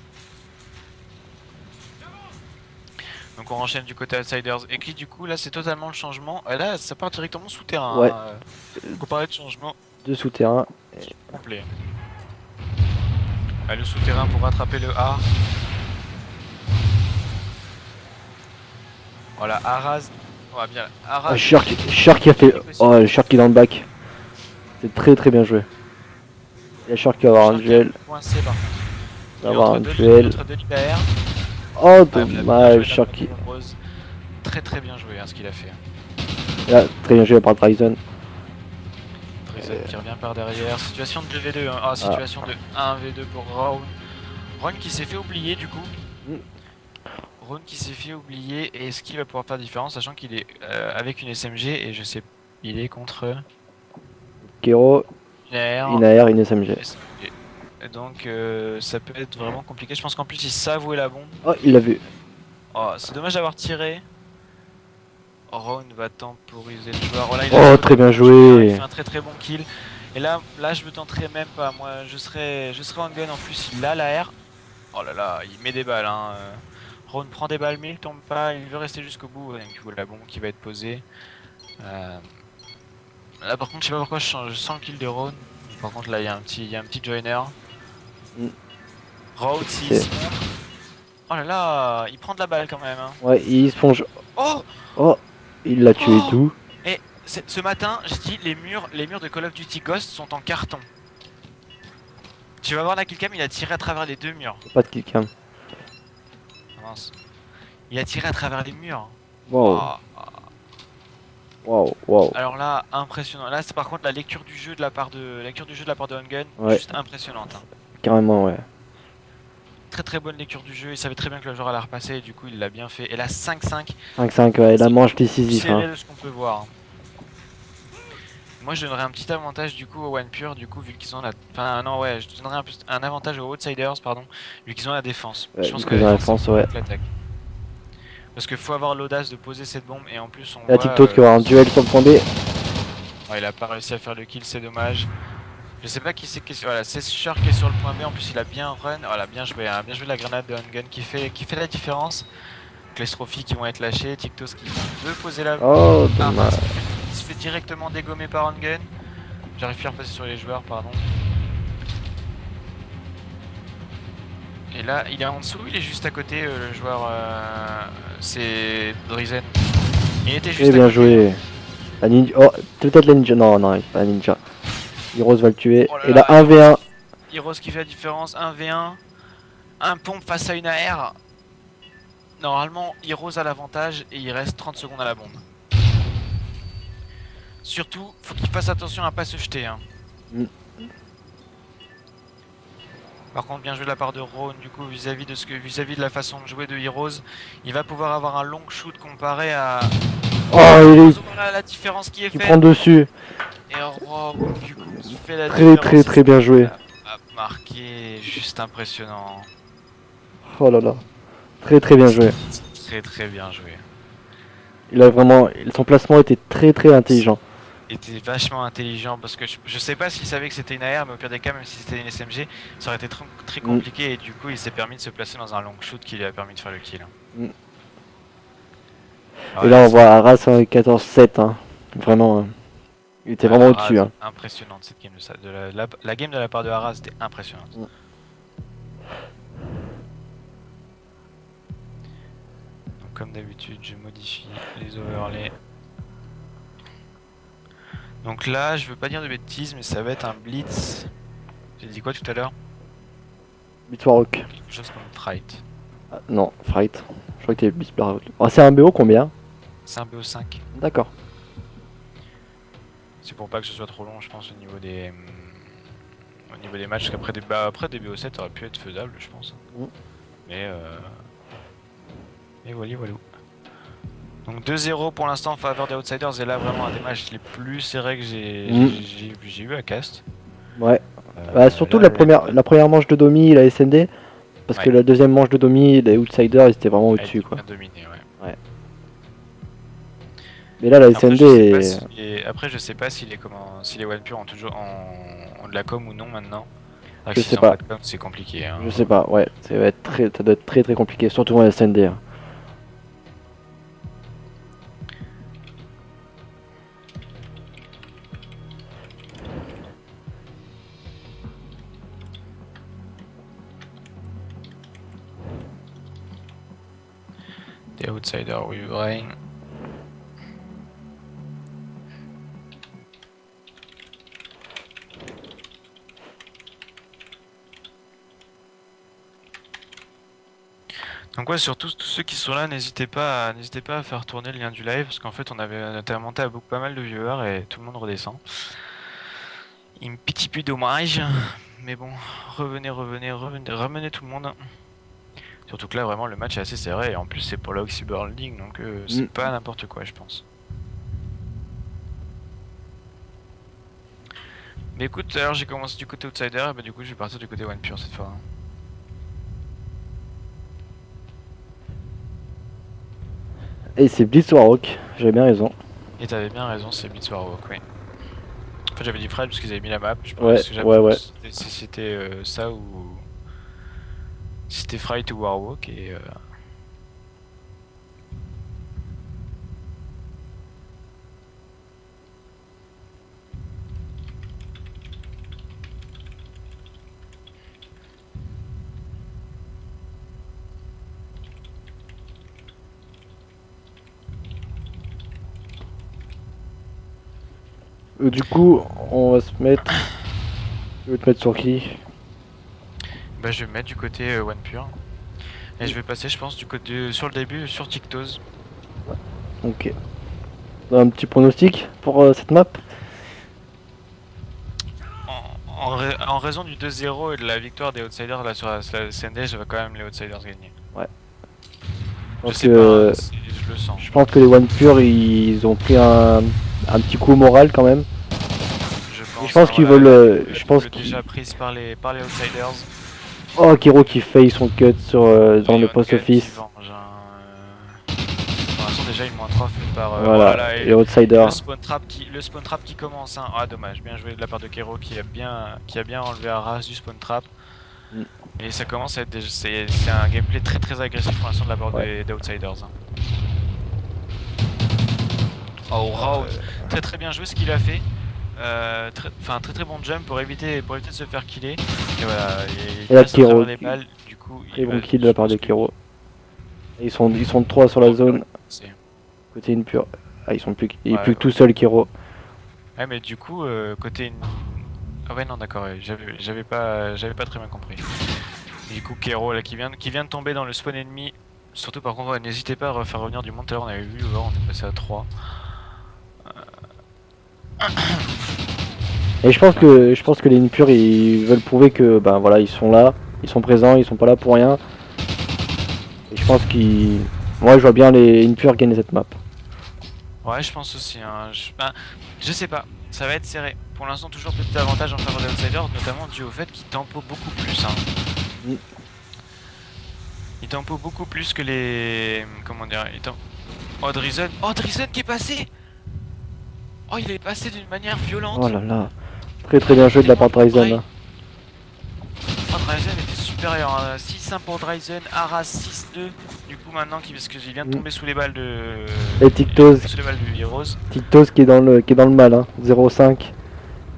Donc on enchaîne du côté Outsiders. Et qui du coup là c'est totalement le changement. Et là ça part directement souterrain. Ouais. Hein. On parlait de changement De souterrain. complet. Le souterrain pour rattraper le A. Voilà, Arras. Ouais, bien. Arras. Shark qui a fait. Oh, le Shark qui est dans le bac. C'est très bien joué. Il y a Shark qui va avoir un duel. Coincé par contre. Il va avoir un duel. Entre deux libères. Oh, dommage. Shark qui. Très bien joué hein, ce qu'il a fait. Là, très bien joué par Dryzen. Dryzen qui revient par derrière. Situation de 2v2. Hein. Ah, situation de 1v2 pour Raun. Raun qui s'est fait oublier du coup. Raun qui s'est fait oublier. Et est-ce qu'il va pouvoir faire différence sachant qu'il est avec une SMG et je sais. Il est contre. Kero. Inaer, une SMG. Et donc ça peut être vraiment compliqué. Je pense qu'en plus ils savent où est la bombe. Oh, il l'a vu. Oh, c'est dommage d'avoir tiré. Ron va temporiser le joueur. Oh, très bien joué. Il fait un très bon kill. Et là je me tenterai même pas. Moi, je serai en gun. En plus, il a la R. Oh là là, il met des balles. Hein. Ron prend des balles, mais il tombe pas. Il veut rester jusqu'au bout. Donc, du coup, la bombe qui va être posée. Là, par contre, je sais pas pourquoi je sens le kill de Ron. Par contre, là, il y a un petit joiner. Road, s'il se montre. Oh là là, il prend de la balle quand même. Hein. Ouais, il se plonge. Oh, oh, il l'a tué tout. Et ce matin, j'ai dit les murs de Call of Duty Ghost sont en carton. Tu vas voir la killcam, il a tiré à travers les deux murs. Pas de killcam. Mince. Il a tiré à travers les murs. Wow. Wow. Alors là, impressionnant. Là, c'est par contre la lecture du jeu de la part de Ongun, ouais. Juste impressionnante. Hein. Carrément, ouais. Très bonne lecture du jeu. Il savait très bien que le joueur allait repasser et du coup, il l'a bien fait. Et là, 5-5. 5-5, ouais. La manche décisive. Serré de ce qu'on peut voir. Moi, je donnerais un petit avantage du coup au One Pure, du coup, vu qu'ils ont la. Enfin, non, ouais, je donnerais un avantage aux Outsiders, pardon, vu qu'ils ont la défense. Ouais, je pense que la défense, ouais. L'attaque. Parce qu'il faut avoir l'audace de poser cette bombe et en plus on voit... TikTok qui va avoir un duel sur le point B. Ouais, il a pas réussi à faire le kill, c'est dommage. Je sais pas qui c'est qui est... Voilà, c'est Shark qui est sur le point B, en plus il a bien run. Voilà, bien joué la grenade de Ongun qui fait la différence. Donc les trophies qui vont être lâchés, TikTok qui veut poser la... Oh, dommage. Il se fait directement dégommer par Ongun. J'arrive plus à repasser sur les joueurs, pardon. Et là, il est en dessous, il est juste à côté, le joueur, c'est Dryzen. Il était juste à bien côté. joué. La ninja. Oh, peut-être la ninja. Non, pas la ninja. Heroes va le tuer. Oh là et là, là, 1v1. Heroes qui fait la différence, 1v1. Un pompe face à une AR. Normalement, Heroes a l'avantage et il reste 30 secondes à la bombe. Surtout, faut qu'il fasse attention à pas se jeter. Hein. Par contre, bien joué de la part de Ron, du coup, vis-à-vis de la façon de jouer de Heroes, il va pouvoir avoir un long shoot comparé à. Oh, il est. La différence qui est faite. Qui prend dessus. Et Ron, du coup, qui fait la différence. Très bien joué. Marqué, juste impressionnant. Oh là là. Très bien joué. Très bien joué. Il a vraiment. Son placement était très intelligent. Était vachement intelligent parce que je sais pas s'il savait que c'était une AR, mais au pire des cas, même si c'était une SMG, ça aurait été très compliqué et du coup il s'est permis de se placer dans un long shoot qui lui a permis de faire le kill. Et là on voit Arras en 14-7, hein. Vraiment, il était vraiment au-dessus. Hein. Impressionnante cette game la game de la part de Arras était impressionnante. Donc, comme comme d'habitude, je modifie les overlays. Donc là, je veux pas dire de bêtises, mais ça va être un blitz. J'ai dit quoi tout à l'heure? Blitz Warhawk. Quelque chose comme Fright. Ah, non, Fright. Je crois que t'es Blitz Warhawk. Ah, c'est un BO combien? C'est un BO5. D'accord. C'est pour pas que ce soit trop long, je pense, au niveau des matchs. Parce qu'après après des BO7 aurait pu être faisable, je pense. Mm. Mais voilà, voilà. Donc 2-0 pour l'instant en faveur des Outsiders. Et là, vraiment, un des matchs les plus serrés que j'ai eu à Cast. Ouais. Bah, surtout là, la première manche de Domi, la SND. Parce que la deuxième manche de Domi, les Outsiders, ils étaient vraiment au-dessus, quoi. Bien dominé, ouais. Mais là, la Après, SND après, je sais pas si les One Pure ont toujours ont de la com ou non maintenant. Je sais pas. C'est compliqué. Hein. Je sais pas, ouais. Ça doit être très très compliqué, surtout en SND. Hein. Des Outsiders with Rain. Donc ouais, surtout tous ceux qui sont là, n'hésitez pas à faire tourner le lien du live, parce qu'en fait on était monté à pas mal de viewers et tout le monde redescend. Il me pique plus dommage, mais bon, revenez ramenez tout le monde. Surtout que là vraiment le match est assez serré et en plus c'est pour la Oxyburn League, donc c'est pas n'importe quoi je pense. Mais écoute, alors j'ai commencé du côté Outsider, et bah du coup je vais partir du côté One Pure cette fois. Et c'est Blitz Warhawk, j'avais bien raison. Et t'avais bien raison, c'est Blitz Warhawk, oui. En fait j'avais dit Fred parce qu'ils avaient mis la map, je Ouais, pense que ouais. si c'était ça ou... Si c'était Fright ou Warhawk et... Du coup, on va se mettre... Je vais te mettre sur qui? Bah je vais me mettre du côté One Pure. Et je vais passer je pense du côté sur le début sur Tictos. Ok. Un petit pronostic pour cette map? En raison du 2-0 et de la victoire des Outsiders là sur la CND, je vais quand même les Outsiders gagner. Ouais. Je sais pas, je le sens. Je pense que les One Pure ils ont pris un petit coup au moral quand même. Je pense qu'ils veulent. Je pense qu'ils déjà prise par les Outsiders. Oh, Kero qui faille son cut sur dans le post office. Pour l'instant déjà il -3 fait par voilà, et Outsider. Le spawn trap qui commence hein. Ah dommage, bien joué de la part de Kero qui a bien enlevé la race du spawn trap. Et ça commence à être c'est un gameplay très très agressif pour l'instant de la part des Outsiders. Hein. Oh Raw, très très bien joué ce qu'il a fait. Très bon jump pour éviter de se faire killer. Et voilà, et là Kero, les balles, du coup, très bon kill de la part de Kero. Ils sont 3 sur la zone. Côté une pure. Ah, ils sont plus, il est plus que tout seul Kero. Ouais, mais du coup, côté ah ouais non d'accord, j'avais pas très bien compris. Et du coup Kero là qui vient de tomber dans le spawn ennemi. Surtout par contre, n'hésitez pas à refaire revenir du monde. Tout à l'heure on avait vu, on est passé à 3. Et je pense que les impurs ils veulent prouver que ben voilà ils sont là, ils sont présents, ils sont pas là pour rien. Et je pense qu'ils, moi je vois bien les impurs gagner cette map. Ouais je pense aussi. Hein. Je sais pas, ça va être serré. Pour l'instant toujours petit avantage en faveur des Outsiders, notamment dû au fait qu'ils tempo beaucoup plus. Hein. Ils tempo beaucoup plus que les, comment dire, Oh Drizen qui est passé. Oh il est passé d'une manière violente. Oh là là. Très bien joué de la part de Drizen. Hein. Oh, Drizen était supérieur, hein. 6-1 pour Drizen, Aras 6-2. Du coup maintenant parce que il vient de tomber sous les balles de... Et Tictos. Sous les balles du Heroes. Tictos qui est dans le mal, hein. 0-5.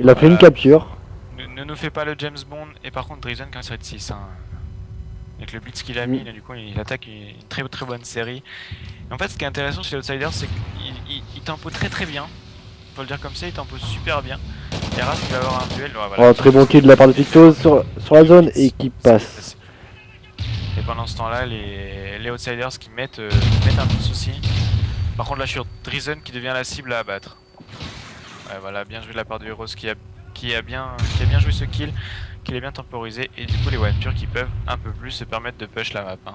Il a fait une capture. Ne nous fait pas le James Bond. Et par contre Drizen qui a un série de 6. Hein. Avec le blitz qu'il a mis, du coup il attaque une très très bonne série. Et en fait ce qui est intéressant chez les Outsiders c'est qu'il tempo très bien. Faut le dire comme ça, il tempo super bien. Et Ras qui va avoir un duel. Voilà. Oh, très bon kill de la part de Victos sur la zone et qui passe. Et pendant ce temps-là, les Outsiders qui mettent un peu de soucis. Par contre là sur Drizen qui devient la cible à abattre. Ouais, voilà, bien joué de la part de Heroes qui a bien joué ce kill, qui est bien temporisé, et du coup les One Pure qui peuvent un peu plus se permettre de push la map. Hein.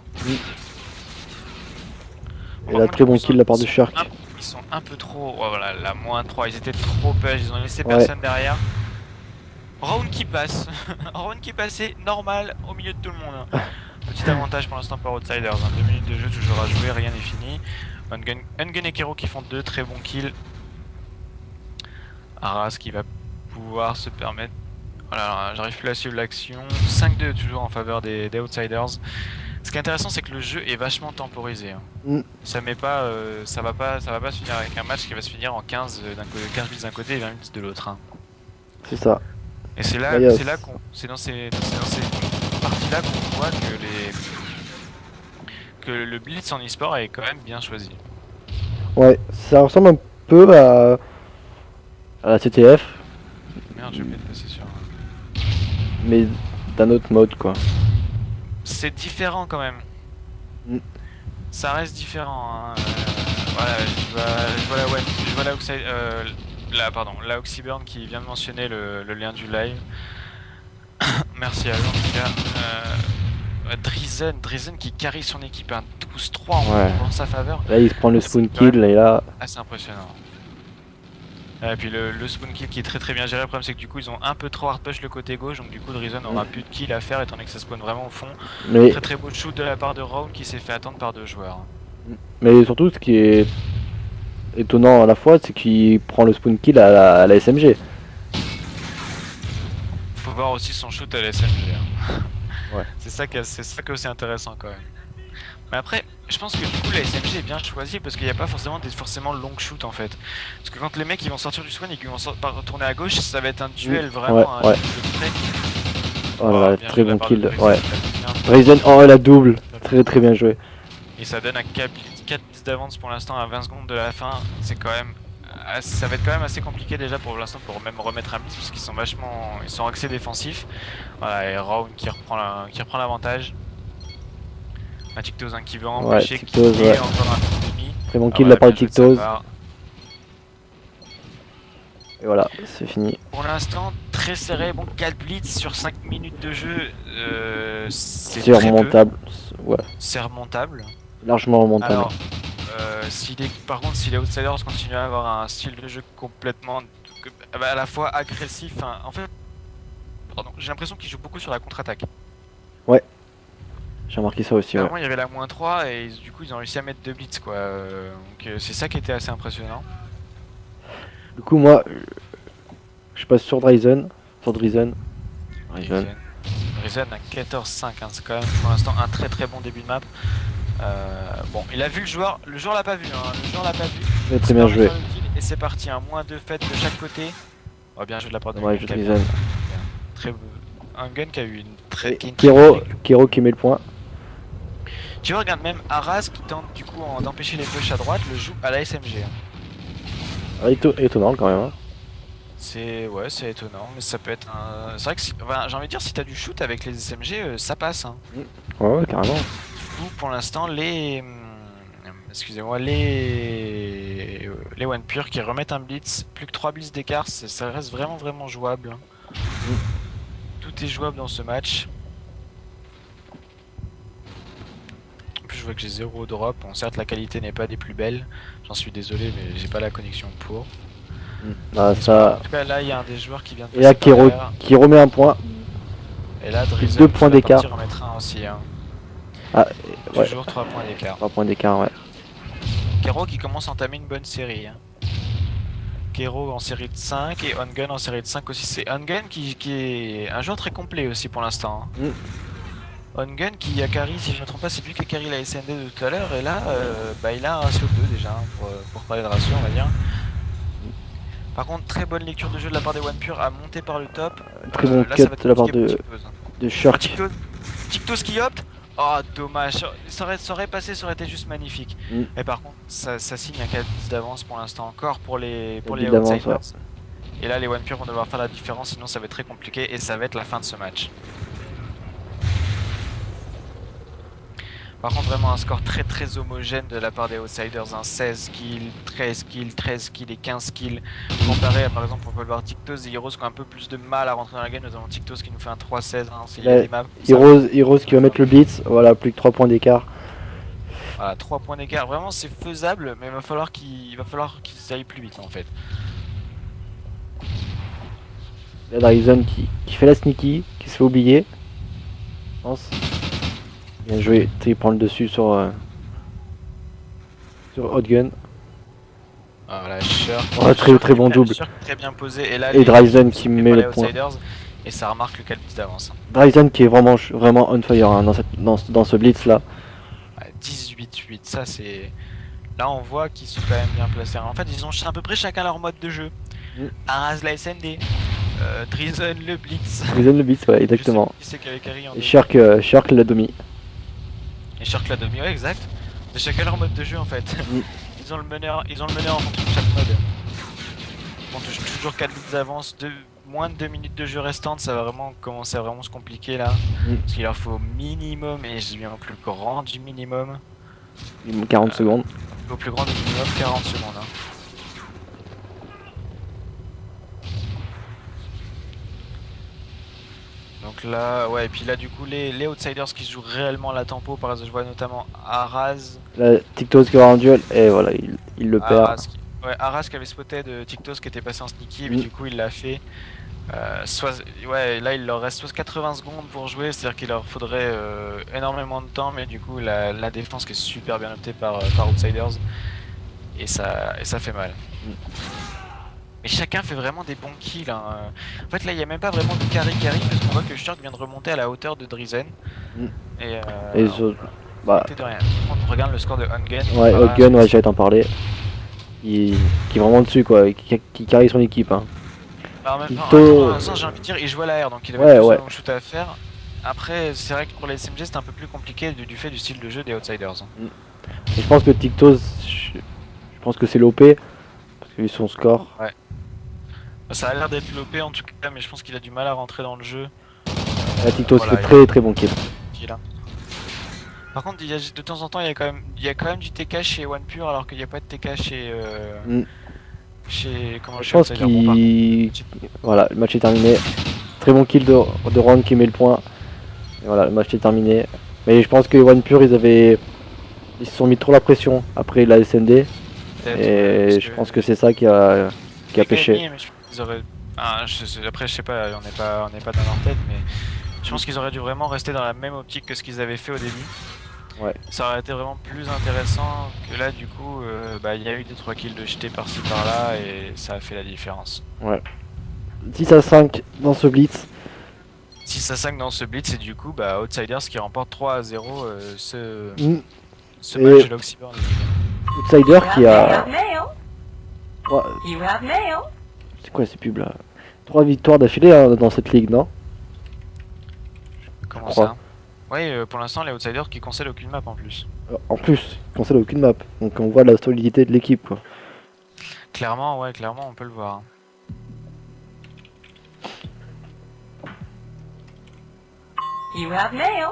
Et là, très bon kill de la part de Shark. Ils sont un peu trop. Oh, voilà, la -3, ils étaient trop push, ils ont laissé personne derrière. Round qui passe, round qui passait normal au milieu de tout le monde. Petit avantage pour l'instant pour Outsiders, hein. 2 minutes de jeu toujours à jouer, rien n'est fini. Ungun et Kero qui font 2 très bons kills. Arras qui va pouvoir se permettre. Voilà, j'arrive plus à suivre l'action. 5-2 toujours en faveur des Outsiders. Ce qui est intéressant, c'est que le jeu est vachement temporisé. Hein. Ça met pas, ça va pas se finir avec un match qui va se finir en 15 bits d'un côté et 20 bits de l'autre. Hein. C'est ça. Et c'est dans ces parties-là qu'on voit que le blitz en e-sport est quand même bien choisi. Ouais, ça ressemble un peu à la CTF. Merde, j'ai oublié de passer sur. Mais d'un autre mode quoi. C'est différent quand même. Ça reste différent. Hein. Voilà, je vois la Oxyburn qui vient de mentionner le lien du live. Merci à eux en tout cas. Drizen qui carry son équipe un 12-3 en sa faveur. Là il se prend le spawn kill et là. Ah, c'est impressionnant. Et puis le spawn kill qui est très bien géré. Le problème c'est que du coup ils ont un peu trop hard push le côté gauche, donc du coup Drizen aura plus de kills à faire étant donné que ça spawn vraiment au fond. Mais... Très beau shoot de la part de Round qui s'est fait attendre par 2 joueurs. Mais surtout ce qui est étonnant à la fois c'est qu'il prend le spawn kill à la SMG. Faut voir aussi son shoot à la SMG. Hein. Ouais. C'est ça qui est aussi intéressant quand même. Mais après, je pense que du coup la SMG est bien choisie parce qu'il n'y a pas forcément des long shoot en fait. Parce que quand les mecs ils vont sortir du spawn et qu'ils vont retourner à gauche, ça va être un duel vraiment. Ouais. Oh là là, très bon kill. Ouais. Drizen, oh la double. Très bien joué. Et ça donne un 4 10 d'avance pour l'instant à 20 secondes de la fin. C'est quand même. Ça va être quand même assez compliqué déjà pour l'instant pour même remettre un blitz parce qu'ils sont ils sont axés défensifs. Voilà, et Round qui reprend l'avantage. Un Tictos qui veut empêcher qui est encore un peu demi. Très bon kill de la part de Tictos. Et voilà, c'est fini. Pour l'instant, très serré. Bon, 4 blitz sur 5 minutes de jeu, c'est remontable. Ouais. C'est remontable. Largement remontable. Alors, par contre, si les Outsiders continuent à avoir un style de jeu complètement à la fois agressif, hein, en fait, j'ai l'impression qu'ils jouent beaucoup sur la contre-attaque. Ouais. J'ai remarqué ça aussi. Vraiment, il y avait la -3 et du coup, ils ont réussi à mettre 2 blitz quoi. Donc, c'est ça qui était assez impressionnant. Du coup, moi, je passe sur Drizen. Drizen à 14-5, hein, c'est quand même pour l'instant un très bon début de map. Bon, il a vu le joueur l'a pas vu, hein, Mais très bien joué. Et c'est parti, un -2 fait de chaque côté. Oh, bien joué de la part de Drizen. Un gun qui a eu une très... Kero qui met le point. Tu regardes même Arras qui tente du coup d'empêcher les push à droite, le joue à la SMG. Ah, étonnant quand même. Hein. C'est étonnant, mais ça peut être un... C'est vrai que j'ai envie de dire si t'as du shoot avec les SMG, ça passe. Hein. Ouais, carrément. Du coup, pour l'instant, excusez-moi, les One Pure qui remettent un blitz, plus que 3 blitz d'écart, ça reste vraiment jouable. Tout est jouable dans ce match. En plus, je vois que j'ai 0 drop. Bon, certes, la qualité n'est pas des plus belles. J'en suis désolé, mais j'ai pas la connexion pour. Ah, ça... En tout cas, là, il y a un des joueurs qui vient de Et là, qui remet un point. Et là, Drizen 2 points d'écart. remettre un aussi. Hein. Ah, ouais. Toujours 3 points d'écart. 3 points d'écart, ouais. Kero qui commence à entamer une bonne série. Hein. Kero en série de 5 et Ongun en série de 5 aussi. C'est Ongun qui est un joueur très complet aussi pour l'instant. Hein. Ongun qui a carry, si je ne me trompe pas, c'est lui qui a carry la SND de tout à l'heure. Et là, il a un ratio 2 déjà, hein, pour parler de ratio, on va dire. Par contre, très bonne lecture de jeu de la part des One Pure à monter par le top. Très bon cut de la part de Shark. Tictos qui opte. Oh, dommage. Ça aurait passé, ça aurait été juste magnifique. Mm. Mais par contre, ça signe un 4 d'avance pour l'instant encore pour les But d'avance, outsiders. ouais. Et là, les One Pure vont devoir faire la différence, sinon ça va être très compliqué et ça va être la fin de ce match. Par contre, vraiment un score très très homogène de la part des Outsiders, hein. 16 kills, 13 kills, 13 kills et 15 kills. Comparé à par exemple, on peut le voir Tictos et Heroes qui ont un peu plus de mal à rentrer dans la game. Nous avons Tictos qui nous fait un 3-16, hein, il y a Là, des maps. Heroes qui va mettre le blitz, voilà, plus que 3 points d'écart. Voilà, 3 points d'écart. Vraiment, c'est faisable, mais il va falloir qu'ils aillent plus vite en fait. Là, Dryzen qui fait la sneaky, qui se fait oublier. Je pense. Bien joué, il prend le dessus sur Hotgun. Voilà, Shirk. Oh, très bon double. Shirk très bien posé. Et là, Et Dryzen qui sont met par le les point. Outsiders, et ça remarque le 4 d'avance. Dryzen qui est vraiment on fire hein, dans ce blitz là. 18-8, ça c'est... Là on voit qu'ils sont quand même bien placés. En fait ils ont à peu près chacun leur mode de jeu. Araz la SND, Drizen le Blitz. Dryzen le blitz, ouais, exactement. Je sais qui c'est qui avait carry en Et deux. Shark l'a demi. Et Shark la demi, ouais exact. C'est chacun leur mode de jeu en fait. Ils ont le meneur en fonction de chaque mode. On touche toujours 4 bits d'avance, moins de 2 minutes de jeu restantes, ça va vraiment commencer à vraiment se compliquer là. Parce qu'il leur faut minimum, et je dis bien au plus grand du minimum. 40 secondes. Au plus grand du minimum, 40 secondes. Hein. Donc là, ouais, et puis là du coup les Outsiders qui jouent réellement la tempo, par exemple je vois notamment Araz. Là, Tictos qui aura un duel, et voilà, il le perd. Ouais, Araz qui avait spoté de Tictos qui était passé en sneaky, mais du coup il l'a fait. Ouais, là il leur reste soit 80 secondes pour jouer, c'est-à-dire qu'il leur faudrait énormément de temps, mais du coup la défense qui est super bien optée par Outsiders, et ça fait mal. Mais chacun fait vraiment des bons kills. Hein. En fait là il n'y a même pas vraiment de carry parce qu'on voit que Shirk vient de remonter à la hauteur de Drizen. Et bah, de rien. On regarde le score de Ongun. ouais, Hotgun, ouais, j'allais t'en parler. Qui est vraiment dessus quoi, qui carry son équipe. Hein. Alors même Tito... j'ai envie de dire, il joue à la R, donc il avait Ouais, plus ouais. de long shoot à faire. Après, c'est vrai que pour les SMG, c'est un peu plus compliqué du fait du style de jeu des Outsiders. Hein. Et je pense que Tictos, je pense que c'est l'OP, parce que vu son score. Ouais. Ça a l'air d'être l'OP en tout cas, mais je pense qu'il a du mal à rentrer dans le jeu. Tictos Voilà, fait très bon kill. Par contre, de temps en temps, il y a quand même du TK chez One Pure, alors qu'il n'y a pas de TK chez... Je pense qu'il... Voilà, le match est terminé. Très bon kill de Ron qui met le point. Et voilà, le match est terminé. Mais je pense que One Pure, ils se sont mis trop la pression après la SND. Et je pense que c'est ça qui a pêché. Après, je sais pas, on n'est pas dans leur tête, mais je pense qu'ils auraient dû vraiment rester dans la même optique que ce qu'ils avaient fait au début. Ouais. Ça aurait été vraiment plus intéressant que là, du coup, il y a eu 2-3 kills de jetés par-ci par-là et ça a fait la différence. Ouais. 10-5 dans ce blitz. 6-5 dans ce blitz et du coup, Outsiders qui remporte 3-0 ce Et match de l'Oxyborn. Outsider qui a... C'est quoi ces pubs là? 3 victoires d'affilée hein, dans cette ligue, non? Comment ça? Oui, pour l'instant, les Outsiders qui concèdent aucune map en plus. En plus, ils concèdent aucune map. Donc on voit la solidité de l'équipe quoi. Clairement, ouais, clairement, on peut le voir. You have mail.